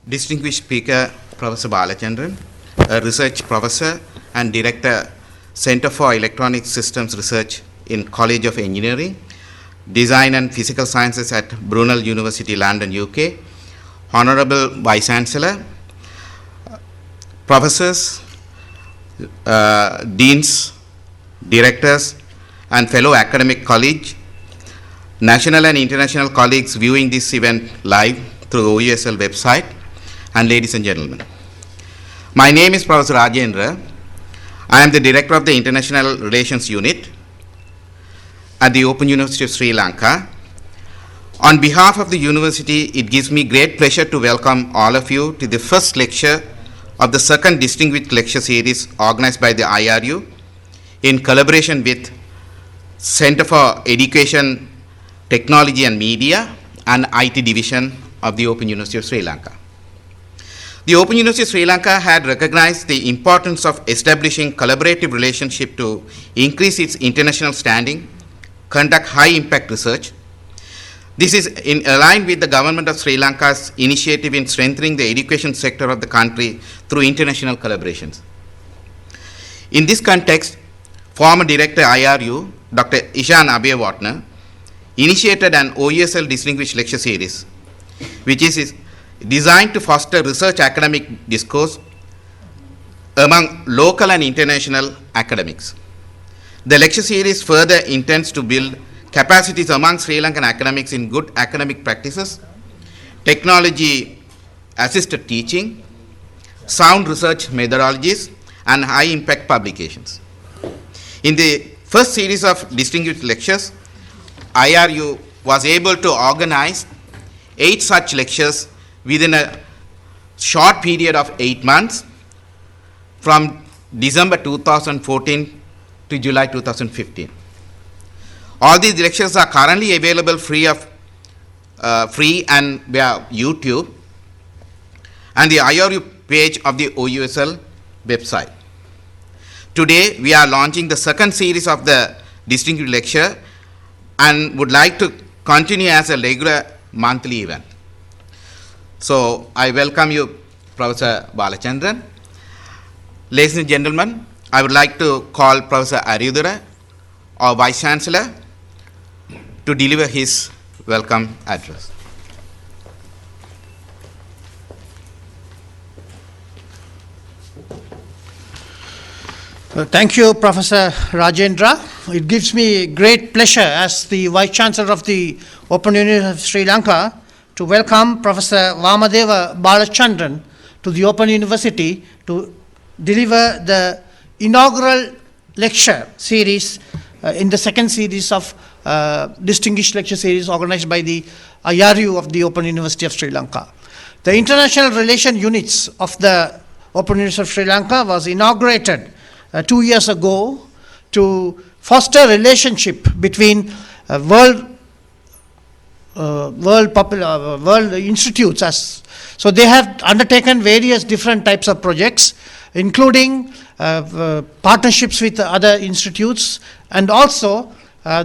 Distinguished speaker, Professor Balachandran, a research professor and director, Center for Electronic Systems Research in College of Engineering, Design and Physical Sciences at Brunel University, London, UK, Honorable Vice Chancellor, professors, deans, directors, and fellow academic colleagues, national and international colleagues viewing this event live through the OUSL website, and ladies and gentlemen. My name is Professor Rajendra. I am the Director of the International Relations Unit at the Open University of Sri Lanka. On behalf of the university, it gives me great pleasure to welcome all of you to the first lecture of the second distinguished lecture series organized by the IRU in collaboration with Center for Education, Technology and Media and IT Division of the Open University of Sri Lanka. The Open University of Sri Lanka had recognized the importance of establishing collaborative relationship to increase its international standing, conduct high-impact research. This is in line with the government of Sri Lanka's initiative in strengthening the education sector of the country through international collaborations. In this context, former Director IRU, Dr. Ishan Abeyewatne, initiated an OUSL Distinguished Lecture Series, which is designed to foster research academic discourse among local and international academics. The lecture series further intends to build capacities among Sri Lankan academics in good academic practices, technology-assisted teaching, sound research methodologies, and high-impact publications. In the first series of distinguished lectures, IRU was able to organize 8 such lectures within a short period of 8 months from December 2014 to July 2015. All these lectures are currently available free and via YouTube and the IRU page of the OUSL website. Today, we are launching the second series of the distinguished lecture and would like to continue as a regular monthly event. So, I welcome you, Professor Balachandran. Ladies and gentlemen, I would like to call Professor Ariyudhara, our Vice Chancellor, to deliver his welcome address. Thank you, Professor Rajendra. It gives me great pleasure as the Vice Chancellor of the Open University of Sri Lanka to welcome Professor Wamadeva Balachandran to the Open University to deliver the inaugural lecture series in the second series of distinguished lecture series organized by the IRU of the Open University of Sri Lanka. The international relation units of the Open University of Sri Lanka was inaugurated 2 years ago to foster relationship between world institutes. So they have undertaken various different types of projects, including partnerships with other institutes, and also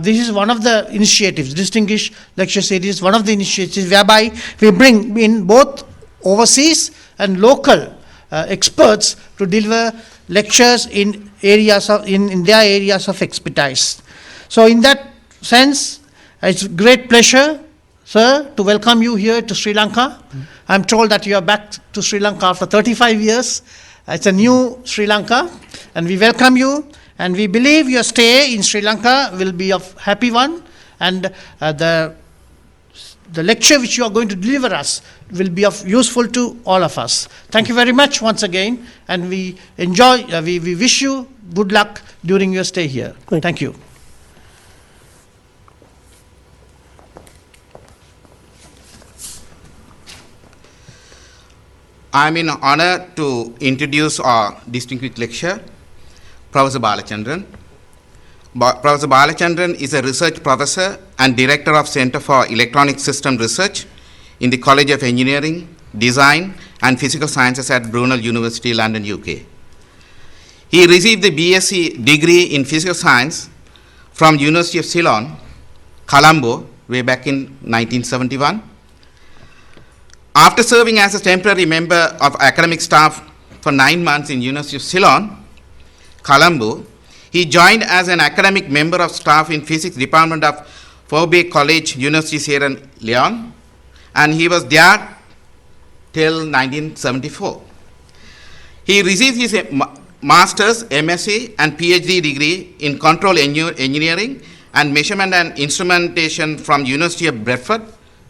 this is one of the initiatives, distinguished lecture series, one of the initiatives whereby we bring in both overseas and local experts to deliver lectures in areas of in their areas of expertise. So in that sense, it's a great pleasure, sir, to welcome you here to Sri Lanka. I'm told that you are back to Sri Lanka after 35 years. It's a new Sri Lanka, and we welcome you, and we believe your stay in Sri Lanka will be a happy one, and the lecture which you are going to deliver us will be of useful to all of us. Thank you very much once again, and we enjoy, we wish you good luck during your stay here. Thank you. I'm in honor to introduce our distinguished lecturer, Professor Balachandran. Professor Balachandran is a research professor and director of Center for Electronic System Research in the College of Engineering, Design and Physical Sciences at Brunel University, London, UK. He received the BSc degree in Physical Science from University of Ceylon, Colombo, way back in 1971. After serving as a temporary member of academic staff for 9 months in University of Ceylon, Colombo, he joined as an academic member of staff in physics department of Fourbet College, University Sierra Leone, and he was there till 1974. He received his master's, MSc, and PhD degree in control engineering and measurement and instrumentation from University of Bradford,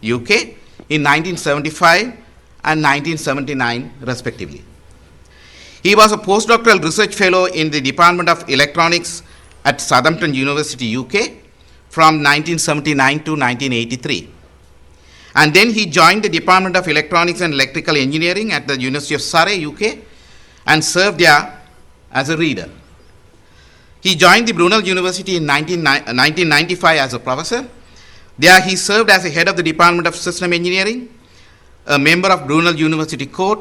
UK, in 1975 and 1979, respectively. He was a postdoctoral research fellow in the Department of Electronics at Southampton University, UK, from 1979 to 1983. And then he joined the Department of Electronics and Electrical Engineering at the University of Surrey, UK, and served there as a reader. He joined the Brunel University in 1995 as a professor. There he served as a head of the Department of System Engineering, a member of Brunel University Court,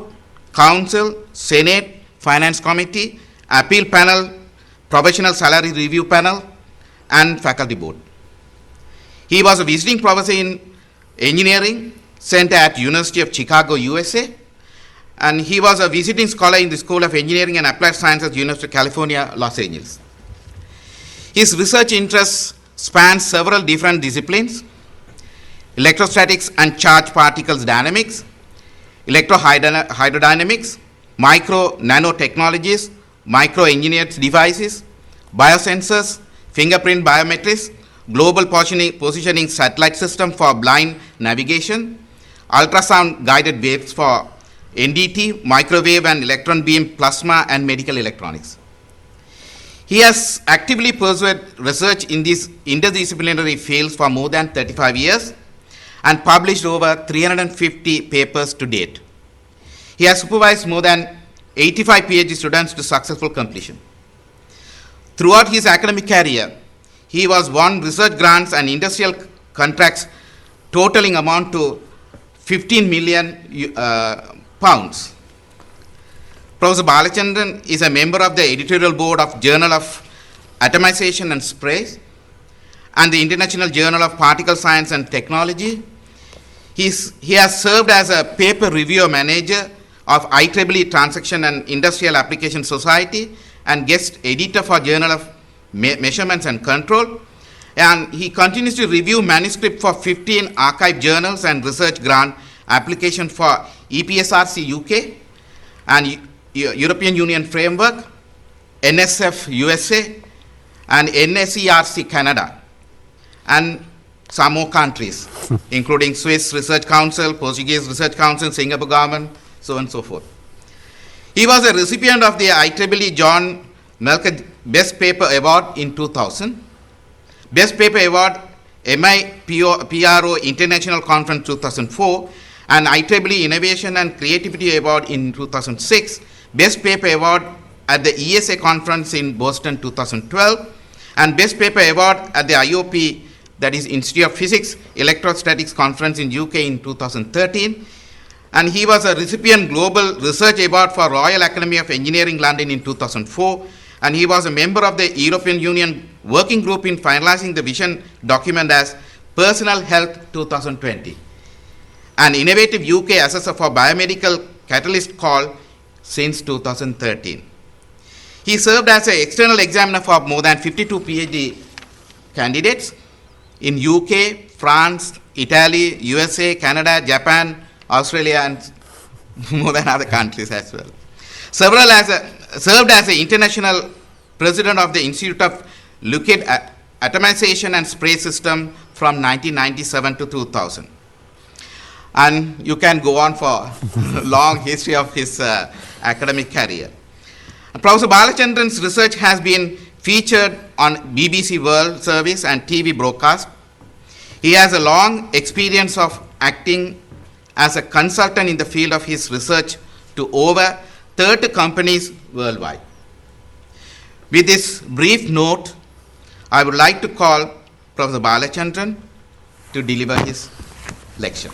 Council, Senate, Finance Committee, Appeal Panel, Professional Salary Review Panel, and Faculty Board. He was a visiting professor in Engineering Center at University of Chicago, USA, and he was a visiting scholar in the School of Engineering and Applied Sciences, University of California, Los Angeles. His research interests span several different disciplines: electrostatics and charged particles dynamics, electrohydrodynamics, micro-nanotechnologies, micro-engineered devices, biosensors, fingerprint biometrics, global positioning satellite system for blind navigation, ultrasound-guided waves for NDT, microwave and electron beam plasma, and medical electronics. He has actively pursued research in these interdisciplinary fields for more than 35 years and published over 350 papers to date. He has supervised more than 85 PhD students to successful completion. Throughout his academic career, he was won research grants and industrial contracts totaling amount to 15 million pounds. Professor Balachandran is a member of the editorial board of Journal of Atomization and Sprays and the International Journal of Particle Science and Technology. He has served as a paper review manager of IEEE Transaction and Industrial Application Society and guest editor for Journal of Measurements and Control. And he continues to review manuscript for 15 archive journals and research grant application for EPSRC UK and European Union Framework, NSF USA, and NSERC Canada, and some more countries, including Swiss Research Council, Portuguese Research Council, Singapore government, so on and so forth. He was a recipient of the IEEE John Melker Best Paper Award in 2000, Best Paper Award MI PRO International Conference 2004, and IEEE Innovation and Creativity Award in 2006, Best Paper Award at the ESA Conference in Boston 2012, and Best Paper Award at the IOP, that is Institute of Physics Electrostatics Conference in UK in 2013. And he was a recipient Global Research Award for Royal Academy of Engineering London in 2004, and he was a member of the European Union Working Group in finalizing the vision document as Personal Health 2020, an innovative UK assessor for biomedical catalyst call since 2013. He served as an external examiner for more than 52 PhD candidates in UK, France, Italy, USA, Canada, Japan, Australia, and more than other countries as well. Served as the international president of the Institute of Liquid Atomization and Spray System from 1997 to 2000. And you can go on for long history of his academic career. Professor Balachandran's research has been featured on BBC World Service and TV broadcast. He has a long experience of acting as a consultant in the field of his research to over 30 companies worldwide. With this brief note, I would like to call Professor Balachandran to deliver his lecture.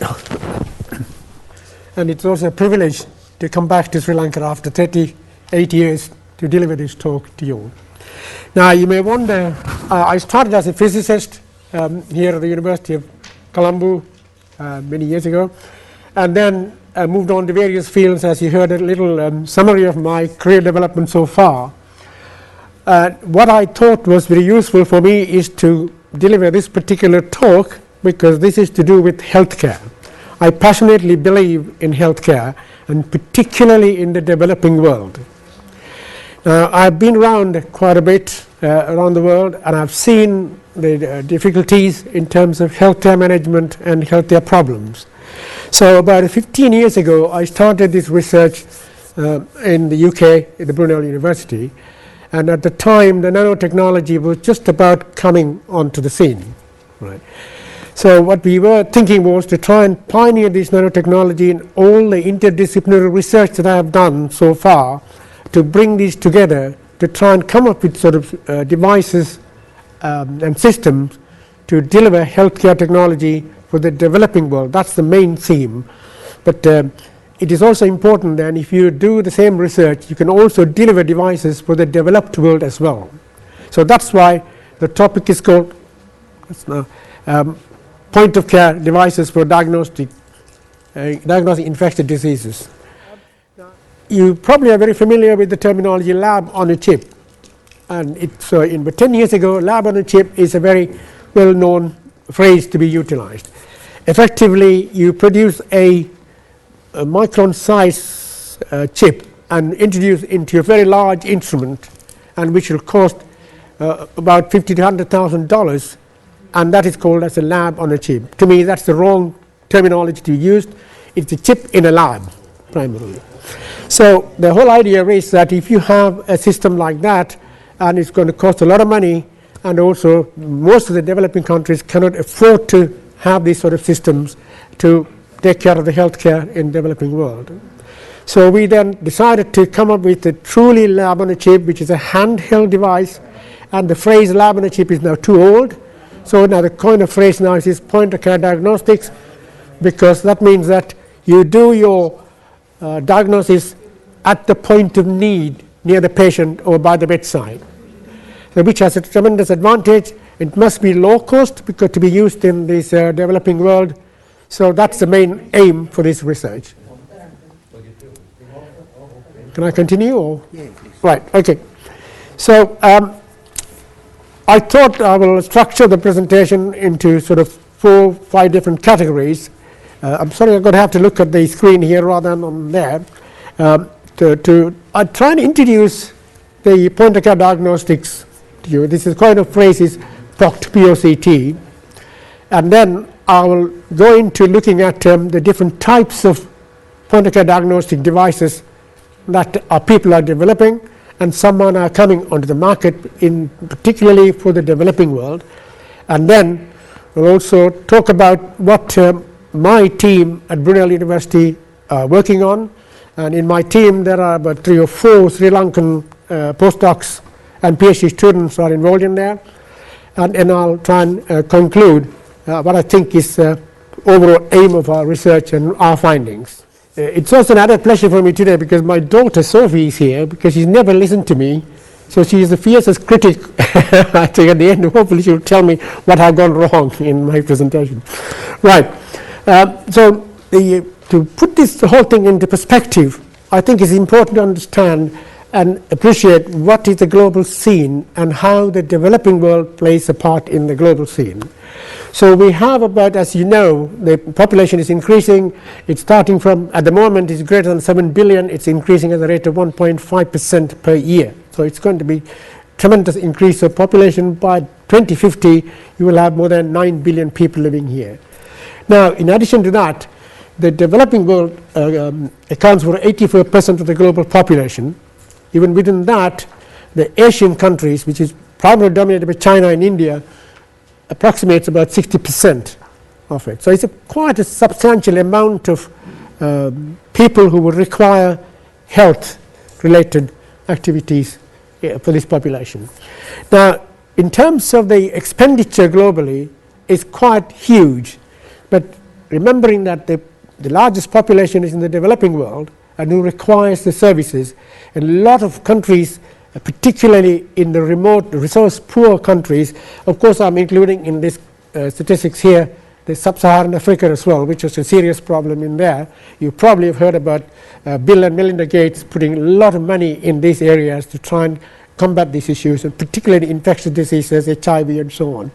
And it's also a privilege to come back to Sri Lanka after 38 years to deliver this talk to you. Now you may wonder, I started as a physicist here at the University of Colombo many years ago, and then moved on to various fields, as you heard a little summary of my career development so far. What I thought was very useful for me is to deliver this particular talk, because this is to do with healthcare. I passionately believe in healthcare, and particularly in the developing world. I've been around quite a bit around the world, and I've seen the difficulties in terms of healthcare management and healthcare problems. So about 15 years ago, I started this research in the UK at the Brunel University, and at the time the nanotechnology was just about coming onto the scene. Right. So what we were thinking was to try and pioneer this nanotechnology in all the interdisciplinary research that I have done so far, to bring these together to try and come up with sort of devices and systems to deliver healthcare technology for the developing world. That's the main theme. But it is also important that if you do the same research, you can also deliver devices for the developed world as well. So that's why the topic is called point of care devices for diagnosing infectious diseases. You probably are very familiar with the terminology lab on a chip. And it's, but 10 years ago, lab on a chip is a very well-known phrase to be utilized. Effectively, you produce a micron size chip and introduce into a very large instrument, and which will cost about $50,000 to $100,000, and that is called as a lab on a chip. To me, that's the wrong terminology to be used. It's a chip in a lab, primarily. So the whole idea is that if you have a system like that, and it's going to cost a lot of money, and also most of the developing countries cannot afford to have these sort of systems to take care of the healthcare in the developing world. So we then decided to come up with a truly lab on a chip, which is a handheld device, and the phrase lab on a chip is now too old. So now the coin of phrase now is point of care diagnostics, because that means that you do your diagnosis at the point of need, near the patient or by the bedside, so which has a tremendous advantage. It must be low cost because to be used in this developing world. So that's the main aim for this research. Can I continue? Or? Yeah, please. Right, okay. So I thought I will structure the presentation into sort of 4 or 5 different categories. I'm sorry, I'm going to have to look at the screen here rather than on there. I try and introduce the point of care diagnostics to you. This is kind of phrase is POCT, POCT, and then I will go into looking at the different types of point of care diagnostic devices that people are developing, and some are coming onto the market, in particularly for the developing world. And then we'll also talk about what my team at Brunel University are working on. And in my team, there are about 3 or 4 Sri Lankan postdocs and PhD students are involved in there. And I'll try and conclude what I think is the overall aim of our research and our findings. It's also an added pleasure for me today because my daughter Sophie is here, because she's never listened to me. So she is the fiercest critic. I think at the end, hopefully she'll tell me what I've gone wrong in my presentation. Right. To put this whole thing into perspective, I think it's important to understand and appreciate what is the global scene and how the developing world plays a part in the global scene. So we have about, as you know, the population is increasing. It's starting from, at the moment, it's greater than 7 billion. It's increasing at the rate of 1.5% per year. So it's going to be tremendous increase of population. By 2050, you will have more than 9 billion people living here. Now, in addition to that, the developing world accounts for 84% of the global population. Even within that, the Asian countries, which is primarily dominated by China and India, approximates about 60% of it. So it's quite a substantial amount of people who will require health-related activities for this population. Now, in terms of the expenditure globally, it's quite huge. But remembering that the largest population is in the developing world and who requires the services, and a lot of countries, particularly in the remote, resource-poor countries, of course I'm including in this statistics here the sub-Saharan Africa as well, which is a serious problem in there. You probably have heard about Bill and Melinda Gates putting a lot of money in these areas to try and combat these issues, and particularly infectious diseases, HIV and so on.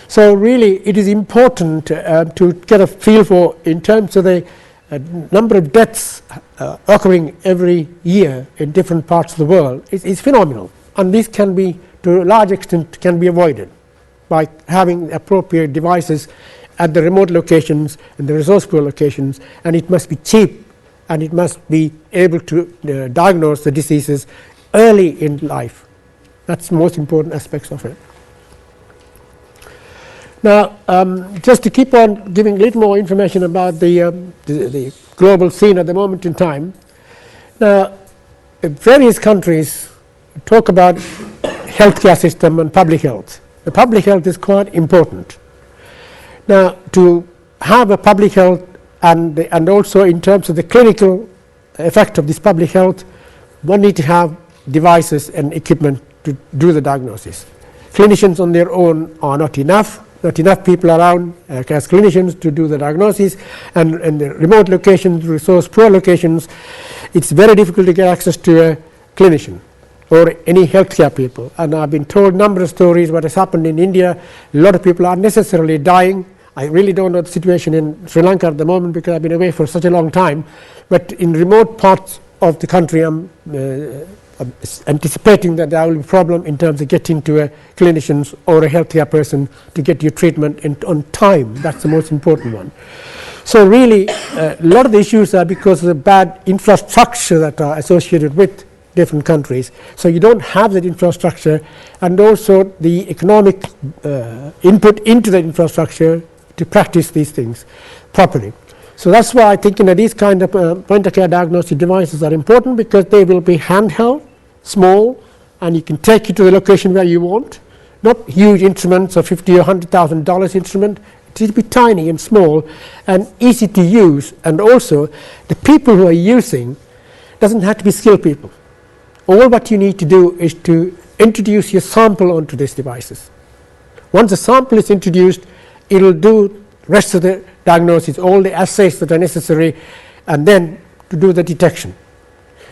So really it is important to get a feel for, in terms of the number of deaths occurring every year in different parts of the world is phenomenal, and this can be, to a large extent, can be avoided by having appropriate devices at the remote locations and the resource poor locations, and it must be cheap, and it must be able to diagnose the diseases early in life. That's the most important aspects of it. Now, just to keep on giving a little more information about the global scene at the moment in time. Now, various countries talk about healthcare system and public health. The public health is quite important. Now, to have a public health and also in terms of the clinical effect of this public health, one need to have devices and equipment to do the diagnosis. Clinicians on their own are not enough people around as clinicians to do the diagnosis, and in the remote locations, resource poor locations, it's very difficult to get access to a clinician or any healthcare people. And I've been told a number of stories what has happened in India. A lot of people are unnecessarily dying. I really don't know the situation in Sri Lanka at the moment because I've been away for such a long time, but in remote parts of the country I'm anticipating that there will be a problem in terms of getting to a clinician or a healthcare person to get your treatment on time. That's the most important one. So really a lot of the issues are because of the bad infrastructure that are associated with different countries. So you don't have that infrastructure, and also the economic input into the infrastructure to practice these things properly. So that's why I think these kind of point of care diagnostic devices are important, because they will be handheld, small, and you can take it to the location where you want. Not huge instruments of $50,000 or $100,000 instrument. It will be tiny and small and easy to use, and also the people who are using doesn't have to be skilled people. All what you need to do is to introduce your sample onto these devices. Once the sample is introduced, it will do rest of the diagnosis, all the assays that are necessary, and then to do the detection.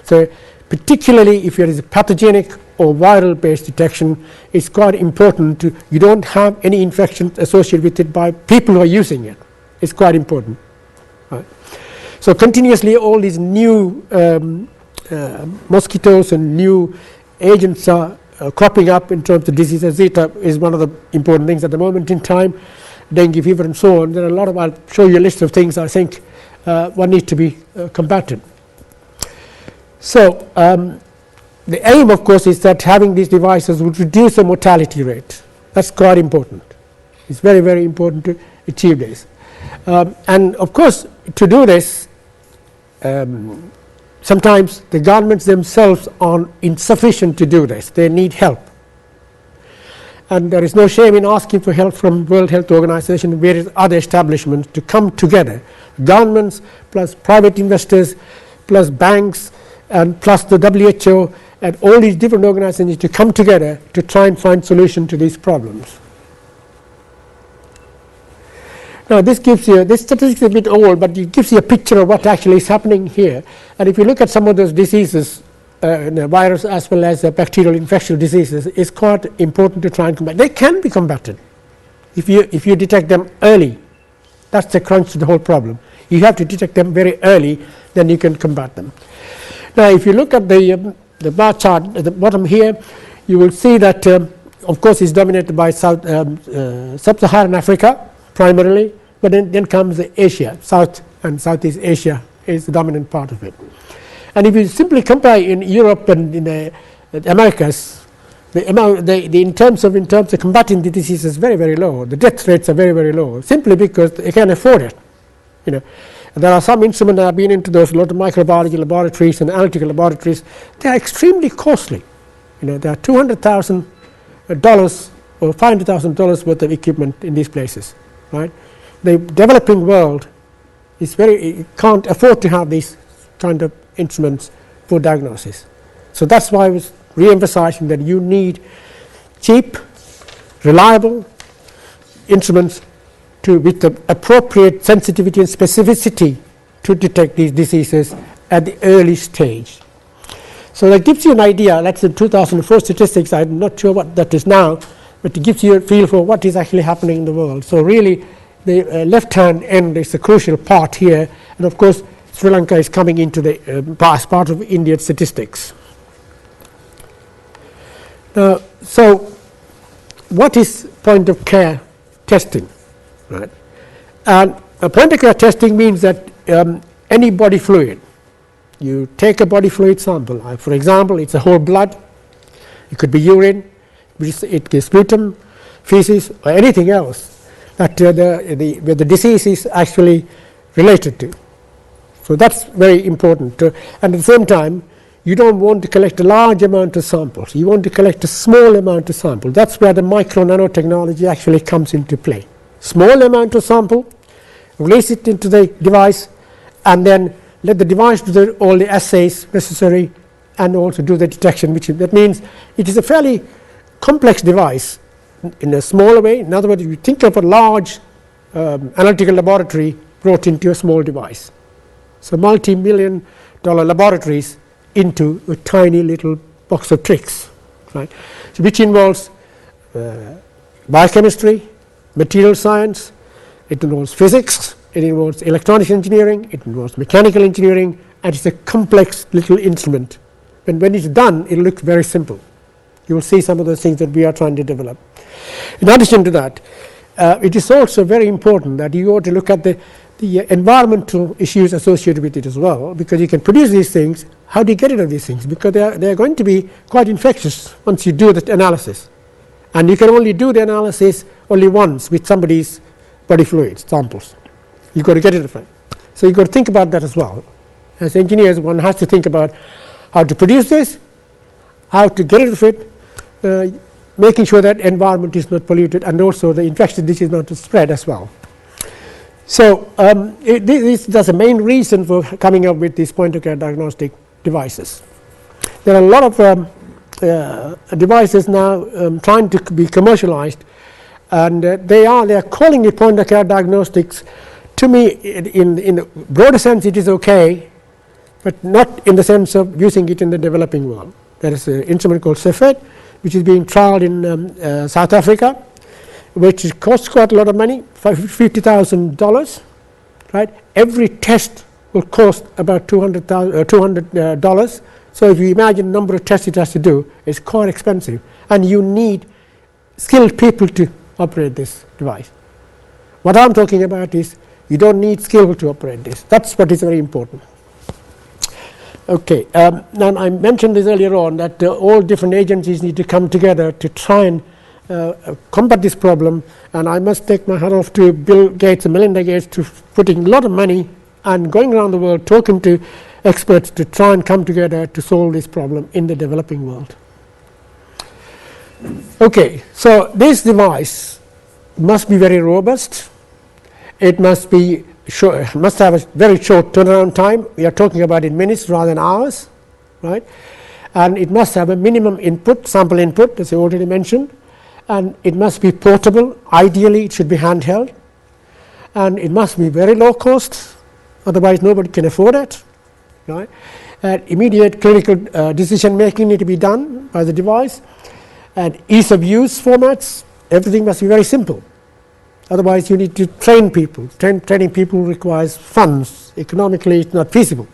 So particularly if there is a pathogenic or viral based detection, it's quite important to, you don't have any infections associated with it by people who are using it. It's quite important. Right. So continuously all these new mosquitoes and new agents are cropping up in terms of diseases. Zeta is one of the important things at the moment in time. Dengue fever and so on. There are a lot of, I'll show you a list of things I think one needs to be combated. So the aim of course is that having these devices would reduce the mortality rate. That's quite important. It's very, very important to achieve this. And of course to do this, sometimes the governments themselves are insufficient to do this. They need help. And there is no shame in asking for help from World Health Organization and various other establishments to come together. Governments plus private investors plus banks and plus the WHO and all these different organizations to come together to try and find solution to these problems. Now this gives you, this statistic is a bit old, but it gives you a picture of what actually is happening here. And if you look at some of those diseases, virus as well as bacterial infectious diseases, is quite important to try and combat. They can be combated if you detect them early. That's the crunch to the whole problem. You have to detect them very early, then you can combat them. Now if you look at the bar chart at the bottom here, you will see that of course it's dominated by sub-Saharan Africa primarily, but then comes Asia. South and Southeast Asia is the dominant part of it. And if you simply compare in Europe and in the Americas, in terms of combating the disease is very, very low. The death rates are very, very low, simply because they can't afford it. You know, there are some instruments that have been into those, a lot of microbiology laboratories and analytical laboratories. They are extremely costly. You know, there are $200,000 or $500,000 worth of equipment in these places. Right? The developing world is can't afford to have these kind of instruments for diagnosis. So that's why I was re-emphasizing that you need cheap, reliable instruments with the appropriate sensitivity and specificity to detect these diseases at the early stage. So that gives you an idea. That's the 2004 statistics. I'm not sure what that is now, but it gives you a feel for what is actually happening in the world. So really, the left-hand end is the crucial part here, and of course, Sri Lanka is coming into the as part of Indian statistics. So, what is point-of-care testing? Right? And point-of-care testing means that any body fluid, you take a body fluid sample. For example, it's a whole blood. It could be urine, it is sputum, feces, or anything else that where the disease is actually related to. So that's very important. And at the same time, you don't want to collect a large amount of samples. You want to collect a small amount of samples. That's where the micro nanotechnology actually comes into play. Small amount of sample, release it into the device, and then let the device do all the assays necessary and also do the detection. That means it is a fairly complex device in a smaller way. In other words, if you think of a large analytical laboratory brought into a small device. So multi-million-dollar laboratories into a tiny little box of tricks, right? So which involves biochemistry, material science, it involves physics, it involves electronics engineering, it involves mechanical engineering, and it's a complex little instrument. When it's done, it looks very simple. You will see some of the things that we are trying to develop. In addition to that, it is also very important that you ought to look at the environmental issues associated with it as well, because you can produce these things. How do you get rid of these things? Because they are going to be quite infectious once you do the analysis. And you can only do the analysis only once with somebody's body fluids samples. You've got to get rid of it. So you've got to think about that as well. As engineers, one has to think about how to produce this, how to get rid of it, making sure that environment is not polluted, and also the infectious disease not to spread as well. So that's the main reason for coming up with these point-of-care diagnostic devices. There are a lot of devices now trying to be commercialized, and they are calling it point-of-care diagnostics. To me, in a broader sense, it is okay, but not in the sense of using it in the developing world. There is an instrument called Cepheid, which is being trialed in South Africa, which costs quite a lot of money, $50,000, right? Every test will cost about $200. So if you imagine the number of tests it has to do, it's quite expensive, and you need skilled people to operate this device. What I'm talking about is you don't need skill to operate this. That's what is very important. Okay, now I mentioned this earlier on that all different agencies need to come together to try and combat this problem, and I must take my hat off to Bill Gates and Melinda Gates to putting a lot of money and going around the world talking to experts to try and come together to solve this problem in the developing world. Okay, so this device must be very robust. It must be must have a very short turnaround time. We are talking about in minutes rather than hours, right? And it must have a minimum input, sample input, as I already mentioned, and it must be portable. Ideally, it should be handheld, and it must be very low cost. Otherwise, nobody can afford it, right? And immediate clinical decision making need to be done by the device, and ease of use formats. Everything must be very simple. Otherwise, you need to train people. Training people requires funds. Economically, it's not feasible.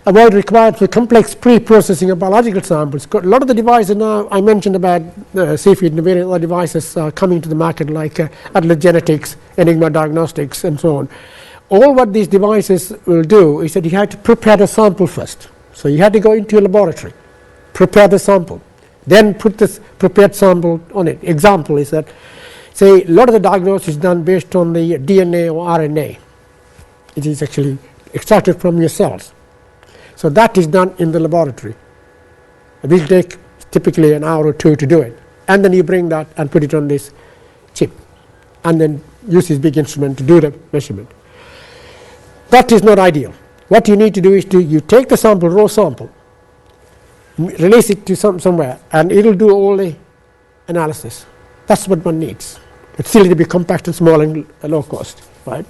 Avoid required for complex pre-processing of biological samples. A lot of the devices now, I mentioned about CFID and various other devices coming to the market, like Atlas Genetics, Enigma Diagnostics, and so on. All what these devices will do is that you have to prepare the sample first. So you have to go into a laboratory, prepare the sample, then put this prepared sample on it. Example is that, say, a lot of the diagnosis is done based on the DNA or RNA. It is actually extracted from your cells. So that is done in the laboratory. It will take typically an hour or two to do it. And then you bring that and put it on this chip, and then use this big instrument to do the measurement. That is not ideal. What you need to do is you take the sample, raw sample, release it to somewhere, and it will do all the analysis. That's what one needs. but still it will be compact and small and low cost, right?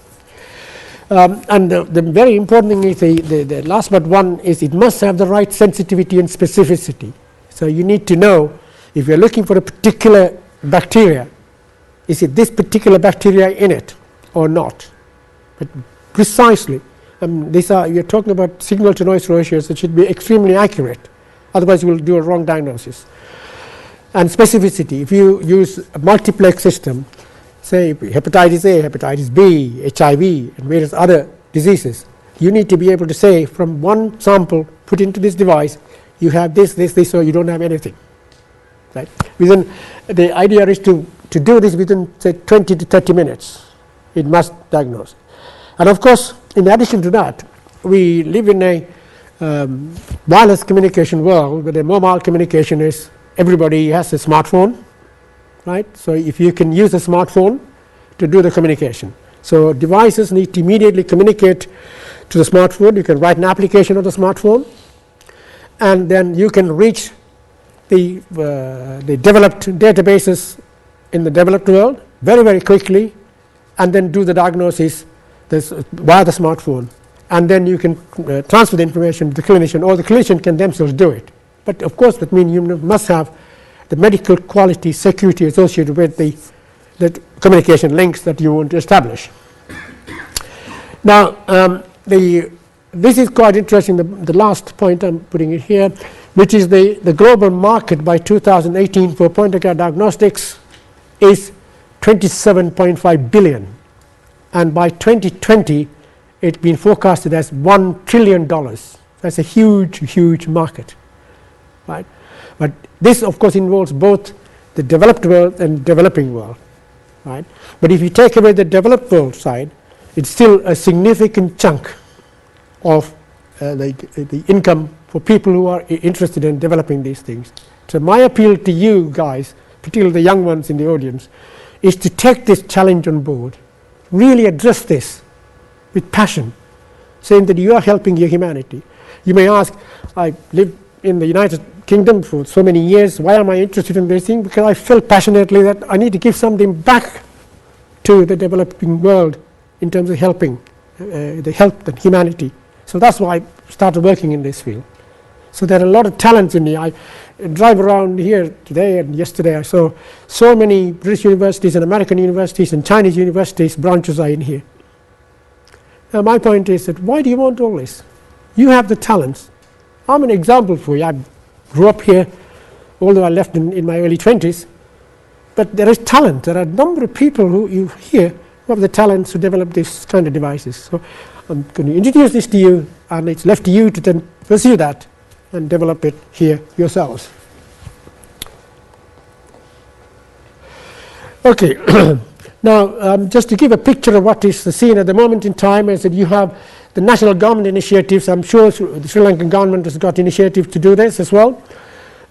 And the very important thing is the last but one is it must have the right sensitivity and specificity. So you need to know if you're looking for a particular bacteria, is it this particular bacteria in it or not? But precisely, you're talking about signal to noise ratios that should be extremely accurate, otherwise you will do a wrong diagnosis. And specificity, if you use a multiplex system, say hepatitis A, hepatitis B, HIV, and various other diseases, you need to be able to say from one sample put into this device, you have this, or you don't have anything. Right? The idea is to do this within, say, 20 to 30 minutes. It must diagnose. And of course, in addition to that, we live in a wireless communication world where the mobile communication is everybody has a smartphone, right? So if you can use a smartphone to do the communication. So devices need to immediately communicate to the smartphone. You can write an application on the smartphone, and then you can reach the developed databases in the developed world very, very quickly, and then do the diagnosis via the smartphone. And then you can transfer the information to the clinician, or the clinician can themselves do it. But of course, that means you must have the medical quality security associated with the communication links that you want to establish. Now, this is quite interesting, the last point I'm putting it here, which is the global market by 2018 for point-of-care diagnostics is $27.5 billion. And by 2020, it's been forecasted as $1 trillion. That's a huge, huge market. Right? But this, of course, involves both the developed world and developing world. Right? But if you take away the developed world side, it's still a significant chunk of the income for people who are interested in developing these things. So my appeal to you guys, particularly the young ones in the audience, is to take this challenge on board, really address this with passion, saying that you are helping your humanity. You may ask, I lived in the United Kingdom for so many years, why am I interested in this thing? Because I felt passionately that I need to give something back to the developing world in terms of helping the health and humanity. So that's why I started working in this field. So there are a lot of talents in here. I drive around here today and yesterday I saw so many British universities and American universities and Chinese universities branches are in here. Now my point is that why do you want all this? You have the talents. I'm an example for you. I grew up here, although I left in my early 20s. But there is talent. There are a number of people who you hear who have the talents to develop this kind of devices. So I'm going to introduce this to you, and it's left to you to then pursue that and develop it here yourselves. Okay, now just to give a picture of what is the scene at the moment in time is that you have the national government initiatives. I'm sure the Sri Lankan government has got initiative to do this as well.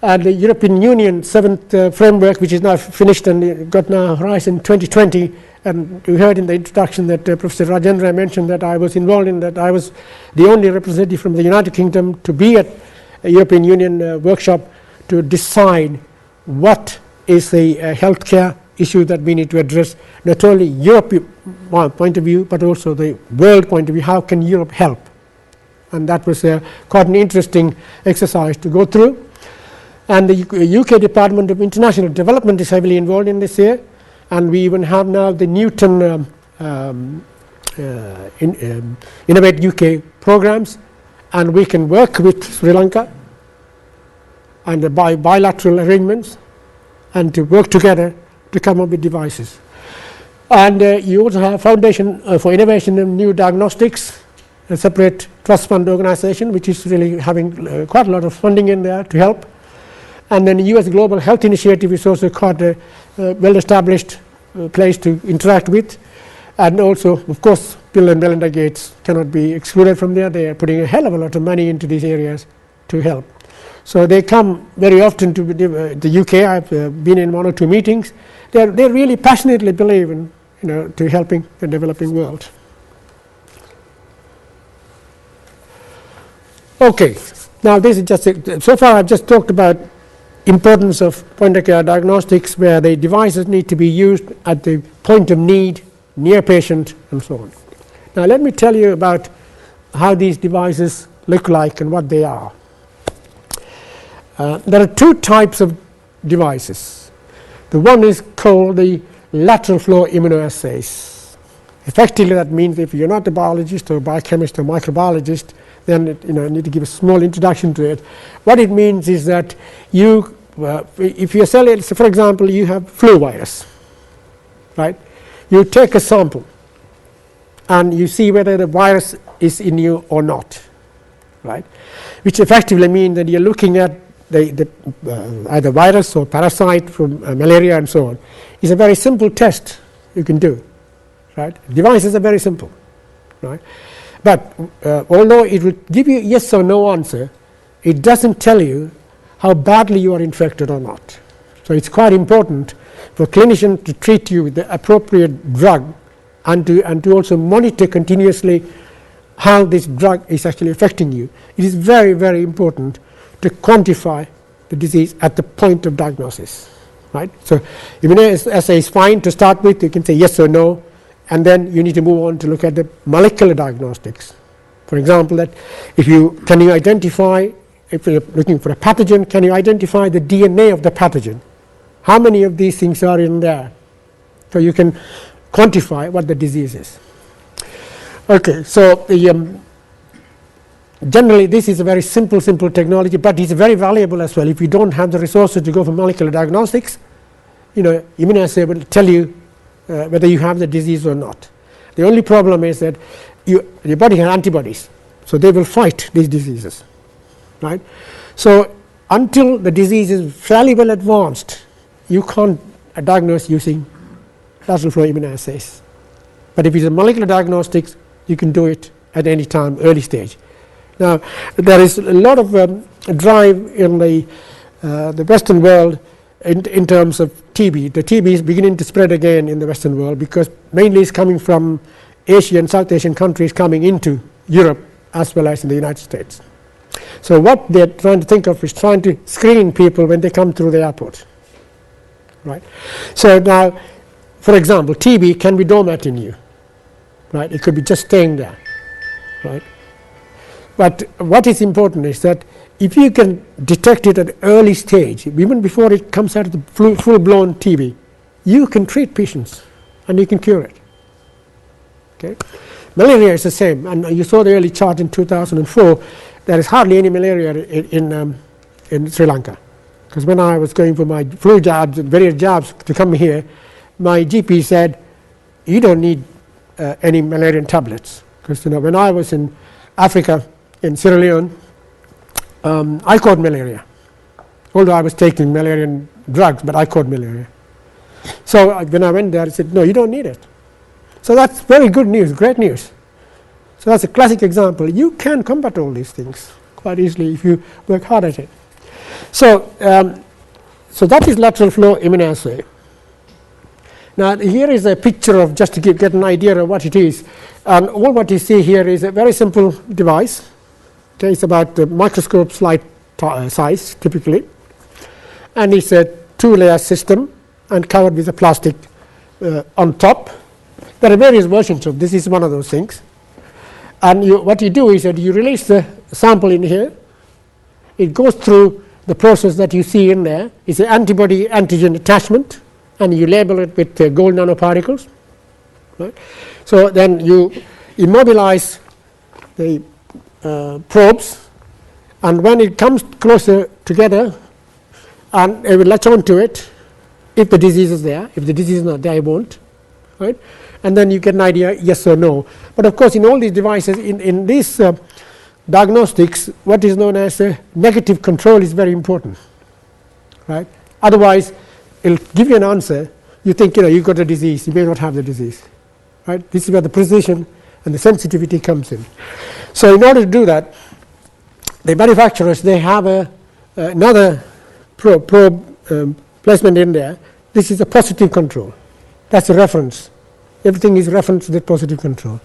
And the European Union 7th framework, which is now finished and got now Horizon 2020. And we heard in the introduction that Professor Rajendra mentioned that I was involved in that. I was the only representative from the United Kingdom to be at a European Union workshop to decide what is the healthcare issue that we need to address, not only European point of view, but also the world point of view. How can Europe help? And that was quite an interesting exercise to go through. And the UK Department of International Development is heavily involved in this here. And we even have now the Newton Innovate UK programs. And we can work with Sri Lanka and by bilateral arrangements and to work together to come up with devices. And you also have Foundation for Innovation and New Diagnostics, a separate trust fund organization which is really having quite a lot of funding in there to help. And then the US Global Health Initiative is also quite a well-established place to interact with. And also, of course, Bill and Melinda Gates cannot be excluded from there. They are putting a hell of a lot of money into these areas to help. So they come very often to the UK. I've been in 1 or 2 meetings. They really passionately believe in, to helping the developing world. Okay, now this is just so far I've just talked about importance of point-of-care diagnostics, where the devices need to be used at the point of need, near patient, and so on. Now let me tell you about how these devices look like and what they are. There are two types of devices. The one is called the lateral flow immunoassays. Effectively, that means if you're not a biologist or a biochemist or microbiologist, then I need to give a small introduction to it. What it means is that you, if you sell it, so for example, you have flu virus, right? You take a sample and you see whether the virus is in you or not, right? Which effectively means that you're looking at either virus or parasite from malaria and so on. It's a very simple test you can do, right? Devices are very simple, right? But although it will give you yes or no answer, it doesn't tell you how badly you are infected or not. So it's quite important for a clinician to treat you with the appropriate drug and to also monitor continuously how this drug is actually affecting you. It is very, very important to quantify the disease at the point of diagnosis, right? So immunoassay is fine to start with. You can say yes or no, and then you need to move on to look at the molecular diagnostics. For example, that if you identify, if you're looking for a pathogen, can you identify the DNA of the pathogen? How many of these things are in there? So you can quantify what the disease is. Okay, so generally this is a very simple technology, but it's very valuable as well. If you don't have the resources to go for molecular diagnostics, immunoassay will tell you whether you have the disease or not. The only problem is that your body has antibodies, so they will fight these diseases, right? So until the disease is fairly well advanced, you can't diagnose using lateral flow immunoassays. But if it's a molecular diagnostics, you can do it at any time, early stage. Now, there is a lot of drive in the Western world in terms of TB. The TB is beginning to spread again in the Western world because mainly it's coming from Asia and South Asian countries coming into Europe as well as in the United States. So what they're trying to think of is trying to screen people when they come through the airport, right? So now, for example, TB can be dormant in you, right? It could be just staying there, right? But what is important is that if you can detect it at an early stage, even before it comes out of the full-blown TB, you can treat patients and you can cure it. Okay? Malaria is the same, and you saw the early chart in 2004. There is hardly any malaria in Sri Lanka, because when I was going for my flu jabs and various jabs to come here, my GP said, you don't need any malarian tablets, because when I was in Africa, in Sierra Leone, I caught malaria, although I was taking malarian drugs, but I caught malaria. So when I went there, I said, no, you don't need it. So that's very good news, great news. So that's a classic example. You can combat all these things quite easily if you work hard at it. So, so that is lateral flow immunoassay. Now here is a picture of, just to get an idea of what it is. And all what you see here is a very simple device. Okay, it's about the microscope slide size typically, and it's a 2-layer system and covered with a plastic on top. There are various versions of this. Is one of those things. And what you do is that you release the sample in here. It goes through the process that you see in there. It's an antibody antigen attachment, and you label it with gold nanoparticles. Right? So then you immobilize the probes, and when it comes closer together, and it will latch onto it if the disease is there. If the disease is not there, it won't. Right? And then you get an idea, yes or no. But of course, in all these devices, in these diagnostics, what is known as negative control is very important. Right? Otherwise, it'll give you an answer. You think, you've got a disease. You may not have the disease. Right? This is where the precision and the sensitivity comes in. So in order to do that, the manufacturers, they have another probe placement in there. This is a positive control. That's a reference. Everything is reference to the positive control.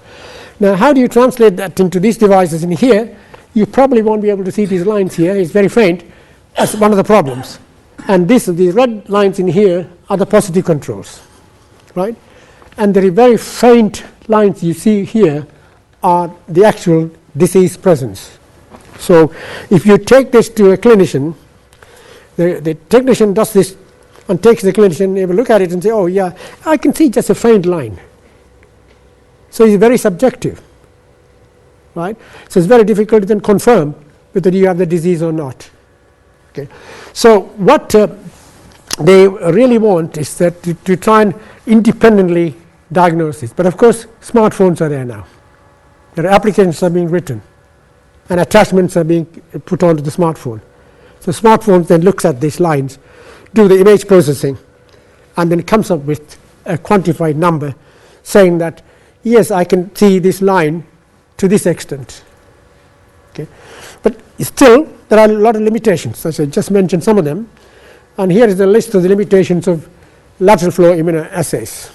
Now, how do you translate that into these devices? In here, you probably won't be able to see these lines here. It's very faint. That's one of the problems. And the red lines in here are the positive controls, right? And the very faint lines you see here are the actual disease presence. So if you take this to a clinician, the technician does this and takes the clinician, they will look at it and say, oh yeah, I can see just a faint line. So it's very subjective, right? So it's very difficult to then confirm whether you have the disease or not. Okay. So what they really want is that to try and independently diagnose this. But of course, smartphones are there now. There are applications are being written, and attachments are being put onto the smartphone. So smartphone then looks at these lines, do the image processing, and then comes up with a quantified number saying that, yes, I can see this line to this extent. Okay. But still, there are a lot of limitations, as I just mentioned some of them. And here is a list of the limitations of lateral flow immunoassays.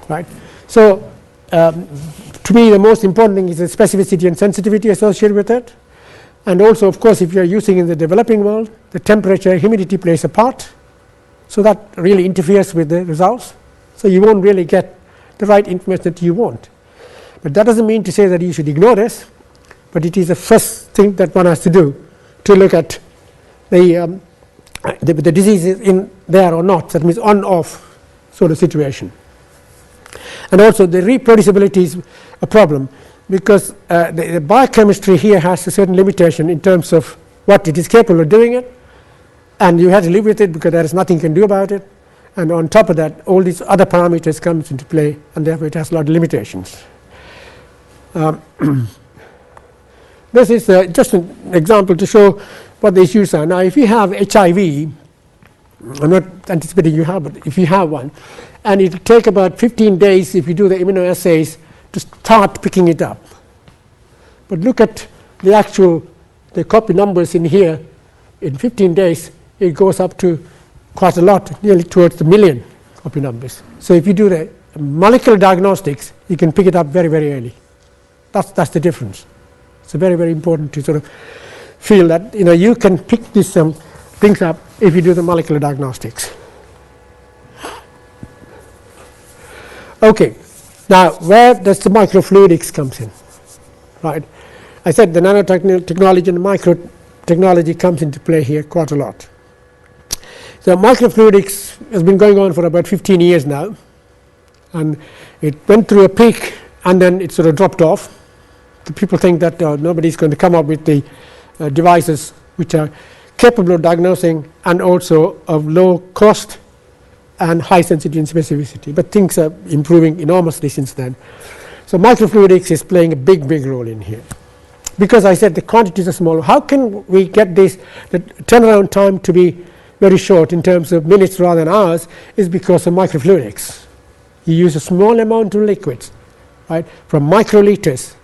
Right? So, to me, the most important thing is the specificity and sensitivity associated with it. And also, of course, if you are using in the developing world, the temperature, humidity plays a part. So that really interferes with the results. So you won't really get the right information that you want. But that doesn't mean to say that you should ignore this, but it is the first thing that one has to do to look at the disease is in there or not. That means on-off sort of situation. And also the reproducibility is a problem, because the biochemistry here has a certain limitation in terms of what it is capable of doing it, and you have to live with it because there is nothing you can do about it. And on top of that, all these other parameters comes into play, and therefore it has a lot of limitations. This is just an example to show what the issues are. Now, if you have HIV, I'm not anticipating you have, but if you have one, and it will take about 15 days if you do the immunoassays to start picking it up. But look at the copy numbers in here. In 15 days, it goes up to quite a lot, nearly towards the million copy numbers. So if you do the molecular diagnostics, you can pick it up very, very early. That's the difference. It's very, very important to sort of feel that you can pick these things up if you do the molecular diagnostics. Okay, now where does the microfluidics comes in? Right, I said the nanotechnology and microtechnology comes into play here quite a lot. So microfluidics has been going on for about 15 years now, and it went through a peak and then it sort of dropped off. The people think that nobody's going to come up with the devices which are capable of diagnosing and also of low cost and high sensitivity and specificity. But things are improving enormously since then. So microfluidics is playing a big, big role in here. Because I said the quantities are small, how can we get the turnaround time to be very short in terms of minutes rather than hours? Is because of microfluidics. You use a small amount of liquids, right, from microliters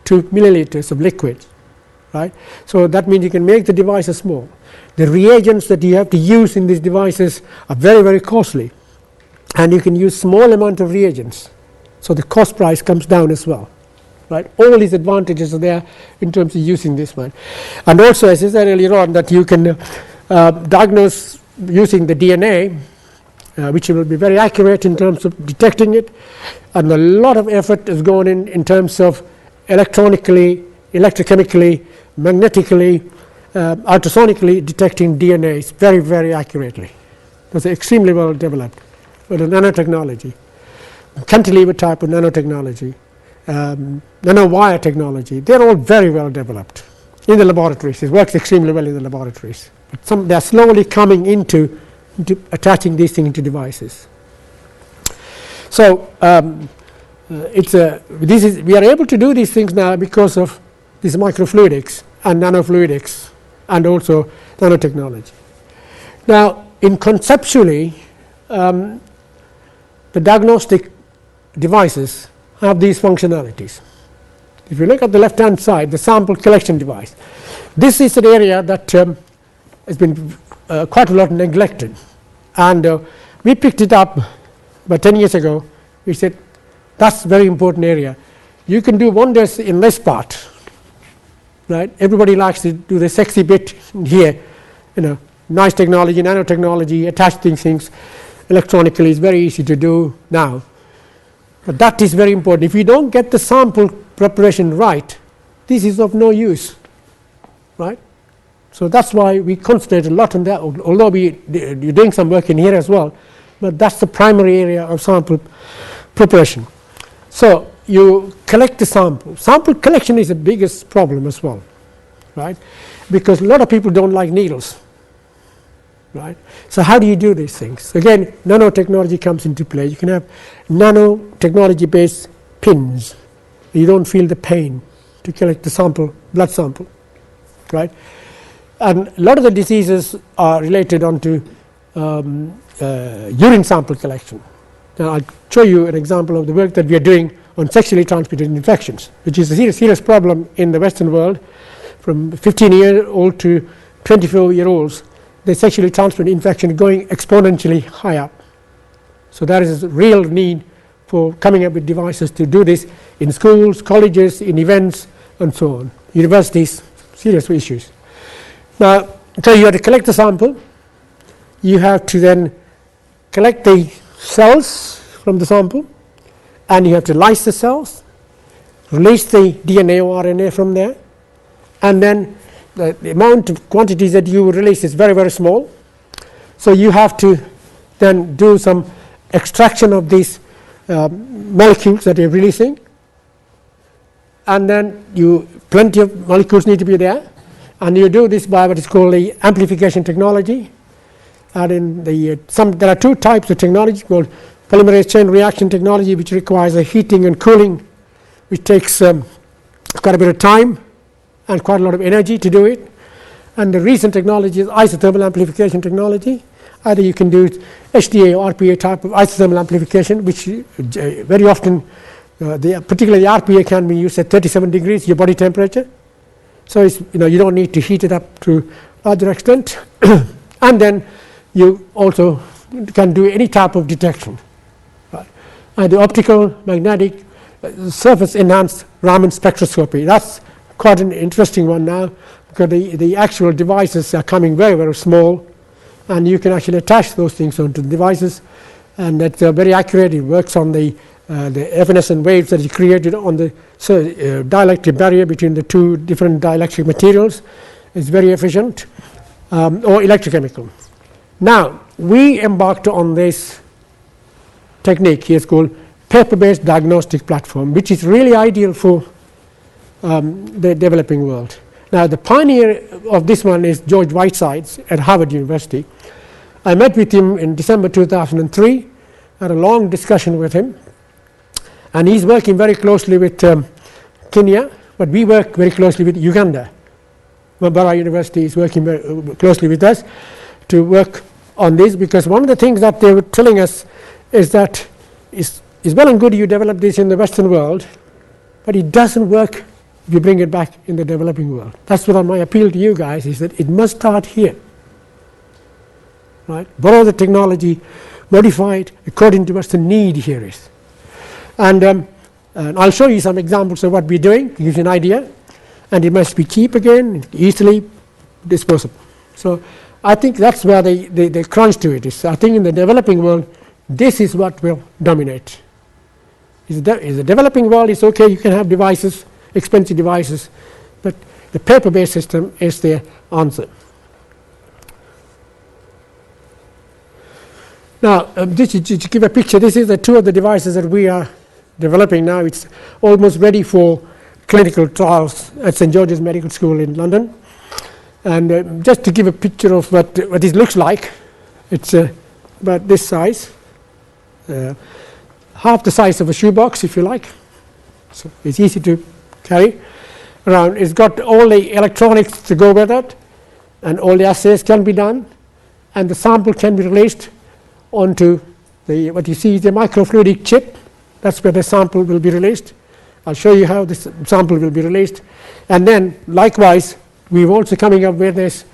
to milliliters of liquid, right? So that means you can make the devices small. The reagents that you have to use in these devices are very, very costly, and you can use small amount of reagents, so the cost price comes down as well, right? All these advantages are there in terms of using this one. And also, as I said earlier on, that you can diagnose using the DNA, which will be very accurate in terms of detecting it, and a lot of effort has gone in terms of electronically, electrochemically, magnetically, ultrasonically detecting DNAs very, very accurately. That's extremely well developed with the nanotechnology, cantilever type of nanotechnology, nanowire technology. They're all very well developed in the laboratories. It works extremely well in the laboratories. But they're slowly coming into attaching these things to devices. So we are able to do these things now because of these microfluidics and nanofluidics and also nanotechnology. Now, in conceptually, the diagnostic devices have these functionalities. If you look at the left-hand side, the sample collection device, this is an area that has been quite a lot neglected. And we picked it up about 10 years ago. We said, that's a very important area. You can do wonders in this part, right? Everybody likes to do the sexy bit here, nice technology, nanotechnology, attach these things electronically is very easy to do now. But that is very important. If you don't get the sample preparation right, this is of no use, right? So that's why we concentrate a lot on that, although you're doing some work in here as well, but that's the primary area of sample preparation. So you collect the sample. Sample collection is the biggest problem as well, right? Because a lot of people don't like needles, right? So how do you do these things? Again, nanotechnology comes into play. You can have nanotechnology-based pins. You don't feel the pain to collect the sample, blood sample, right? And a lot of the diseases are related onto urine sample collection. Now I'll show you an example of the work that we are doing on sexually transmitted infections, which is a serious problem in the Western world. From 15-year-old to 24-year-olds, the sexually transmitted infection going exponentially higher. So there is a real need for coming up with devices to do this in schools, colleges, in events, and so on. Universities, serious issues. Now, so you have to collect the sample. You have to then collect the cells from the sample, and you have to lyse the cells, release the DNA or RNA from there, and then the amount of quantities that you release is very, very small. So you have to then do some extraction of these molecules that you're releasing, and then plenty of molecules need to be there, and you do this by what is called the amplification technology. And in there are two types of technology called polymerase chain reaction technology, which requires a heating and cooling, which takes quite a bit of time and quite a lot of energy to do it. And the recent technology is isothermal amplification technology. Either you can do HDA or RPA type of isothermal amplification, which very often, particularly the RPA can be used at 37 degrees, your body temperature. So it's, you don't need to heat it up to a larger extent. And then you also can do any type of detection. Right. And the optical, magnetic, surface enhanced Raman spectroscopy. That's quite an interesting one now, because the actual devices are coming very, very small, and you can actually attach those things onto the devices, and that's very accurate. It works on the evanescent waves that is created on the dielectric barrier between the two different dielectric materials. It's very efficient, or electrochemical. Now, we embarked on this technique here. It's called paper-based diagnostic platform, which is really ideal for the developing world. Now, the pioneer of this one is George Whitesides at Harvard University. I met with him in December 2003, had a long discussion with him, and he's working very closely with Kenya, but we work very closely with Uganda. Mabara University is working very closely with us to work on this, because one of the things that they were telling us is that it's well and good you develop this in the Western world, but it doesn't work if you bring it back in the developing world. That's what my appeal to you guys is, that it must start here. Right? Borrow the technology, modify it according to what the need here is. And I'll show you some examples of what we're doing to give you an idea. And it must be cheap again, easily disposable. So I think that's where the crunch to it is. I think in the developing world, this is what will dominate. In the developing world, it's okay, you can have devices, expensive devices, but the paper-based system is the answer. Now, to give a picture, this is the two of the devices that we are developing now. It's almost ready for clinical trials at St. George's Medical School in London. And just to give a picture of what it looks like, it's about this size, half the size of a shoebox, if you like. So it's easy to carry around. It's got all the electronics to go with it, and all the assays can be done, and the sample can be released onto what you see is the microfluidic chip. That's where the sample will be released. I'll show you how this sample will be released. And then likewise, we're also coming up with this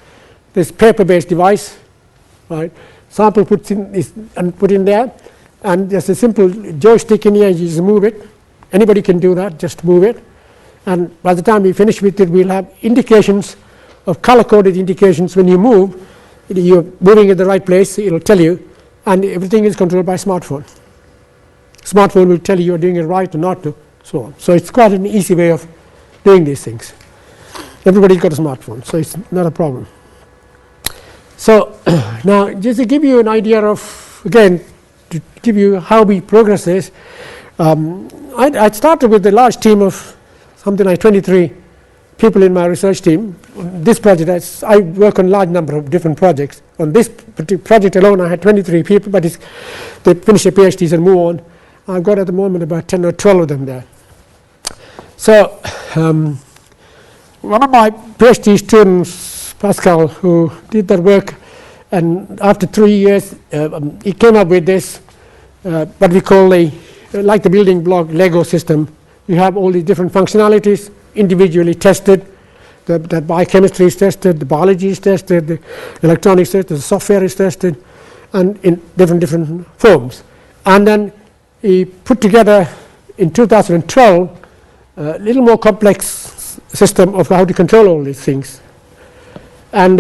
paper-based device, right? Sample put in there, and there's a simple joystick in here. You just move it. Anybody can do that. Just move it, and by the time we finish with it, we'll have indications of color-coded indications when you move, you're moving in the right place, it will tell you, and everything is controlled by smartphone. Smartphone will tell you you're doing it right or not, so on. So it's quite an easy way of doing these things. Everybody's got a smartphone, so it's not a problem. So now, just to give you an idea of, again, to give you how we progress this, I started with a large team of something like 23 people in my research team. This project, I work on a large number of different projects. On this project alone, I had 23 people, but they finish their PhDs and move on. I've got at the moment about 10 or 12 of them there. So one of my PhD students, Pascal, who did that work, and after 3 years, he came up with this, what we call like the building block Lego system. You have all these different functionalities individually tested. The biochemistry is tested, the biology is tested, the electronics tested, the software is tested, and in different forms. And then he put together in 2012 a little more complex system of how to control all these things. And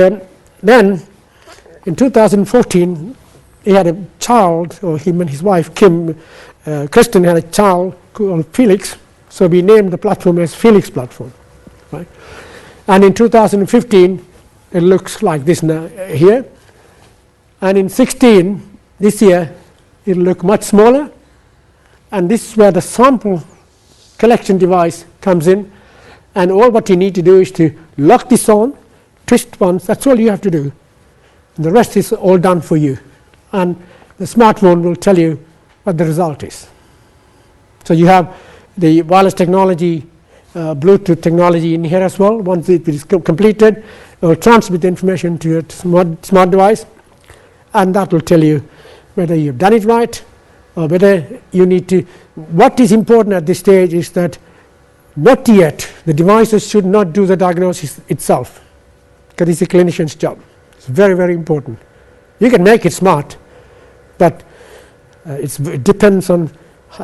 then in 2014, he had a child, or him and his wife, Kristen, had a child called Felix. So we named the platform as Felix platform. Right? And in 2015, it looks like this now here. And in 16, this year, it will look much smaller. And this is where the sample collection device comes in. And all what you need to do is to lock this on, twist once, that's all you have to do. And the rest is all done for you. And the smartphone will tell you what the result is. So you have the wireless technology, Bluetooth technology in here as well. Once it is completed, it will transmit the information to your smart device, and that will tell you whether you've done it right or whether you need to. What is important at this stage is that not yet, the devices should not do the diagnosis itself, because it's a clinician's job. It's very, very important. You can make it smart, but it depends on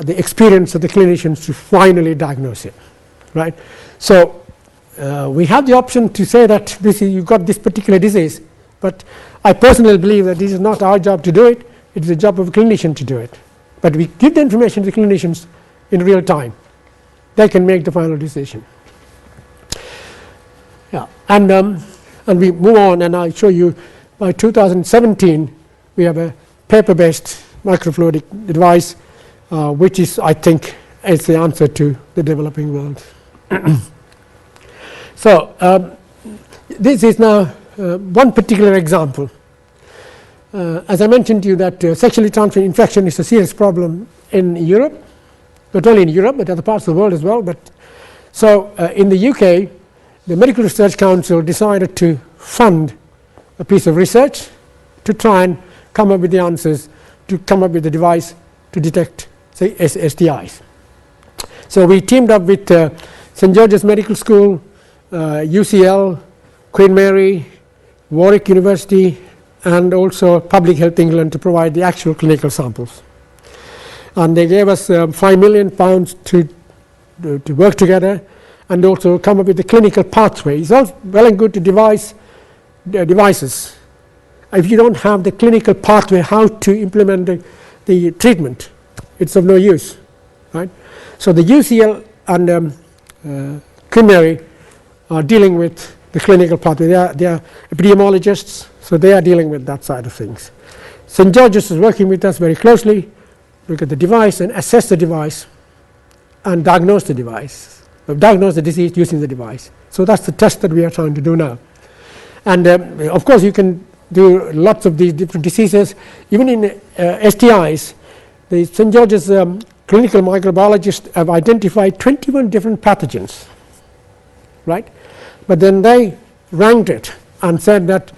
the experience of the clinicians to finally diagnose it, right? So we have the option to say that you've got this particular disease, but I personally believe that this is not our job to do it. It's the job of a clinician to do it. But we give the information to the clinicians in real time. They can make the final decision. Yeah, and we move on, and I'll show you. By 2017, we have a paper-based microfluidic device, which is, I think, is the answer to the developing world. So this is now one particular example. As I mentioned to you that sexually transmitted infection is a serious problem in Europe, not only in Europe but other parts of the world as well. But so in the UK, the Medical Research Council decided to fund a piece of research to try and come up with the answers, to come up with a device to detect, say, STIs. So we teamed up with St. George's Medical School, UCL, Queen Mary, Warwick University, and also Public Health England to provide the actual clinical samples. And they gave us £5 million to work together and also come up with the clinical pathway. It's all well and good to devise devices. If you don't have the clinical pathway how to implement the treatment, it's of no use, right? So the UCL and Queen Mary are dealing with the clinical pathway. They are epidemiologists, so they are dealing with that side of things. St. George's is working with us very closely, look at the device and assess the device and diagnose the device, diagnose the disease using the device. So that's the test that we are trying to do now. And of course, you can do lots of these different diseases. Even in STIs, the St. George's clinical microbiologists have identified 21 different pathogens, right? But then they ranked it and said that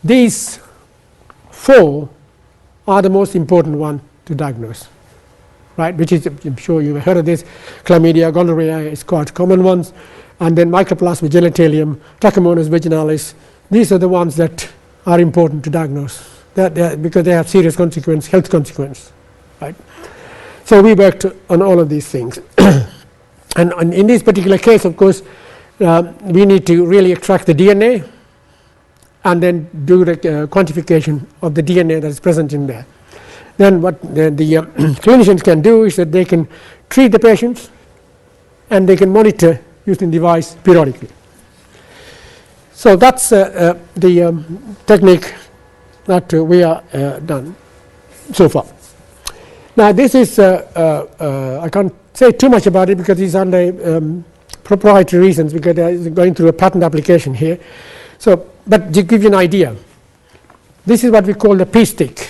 these 4 are the most important one to diagnose, right? Which is, I'm sure you've heard of this, chlamydia, gonorrhea is quite common ones, and then Mycoplasma genitalium, Trichomonas vaginalis. These are the ones that are important to diagnose because they have serious consequence, health consequence, right? So we worked on all of these things. And in this particular case, of course, we need to really extract the DNA and then do the quantification of the DNA that is present in there. Then what the clinicians can do is that they can treat the patients and they can monitor using the device periodically. So that's the technique that we are done so far. Now this is I can't say too much about it because it's under proprietary reasons, because it's going through a patent application here. So, but to give you an idea, this is what we call the P-stick.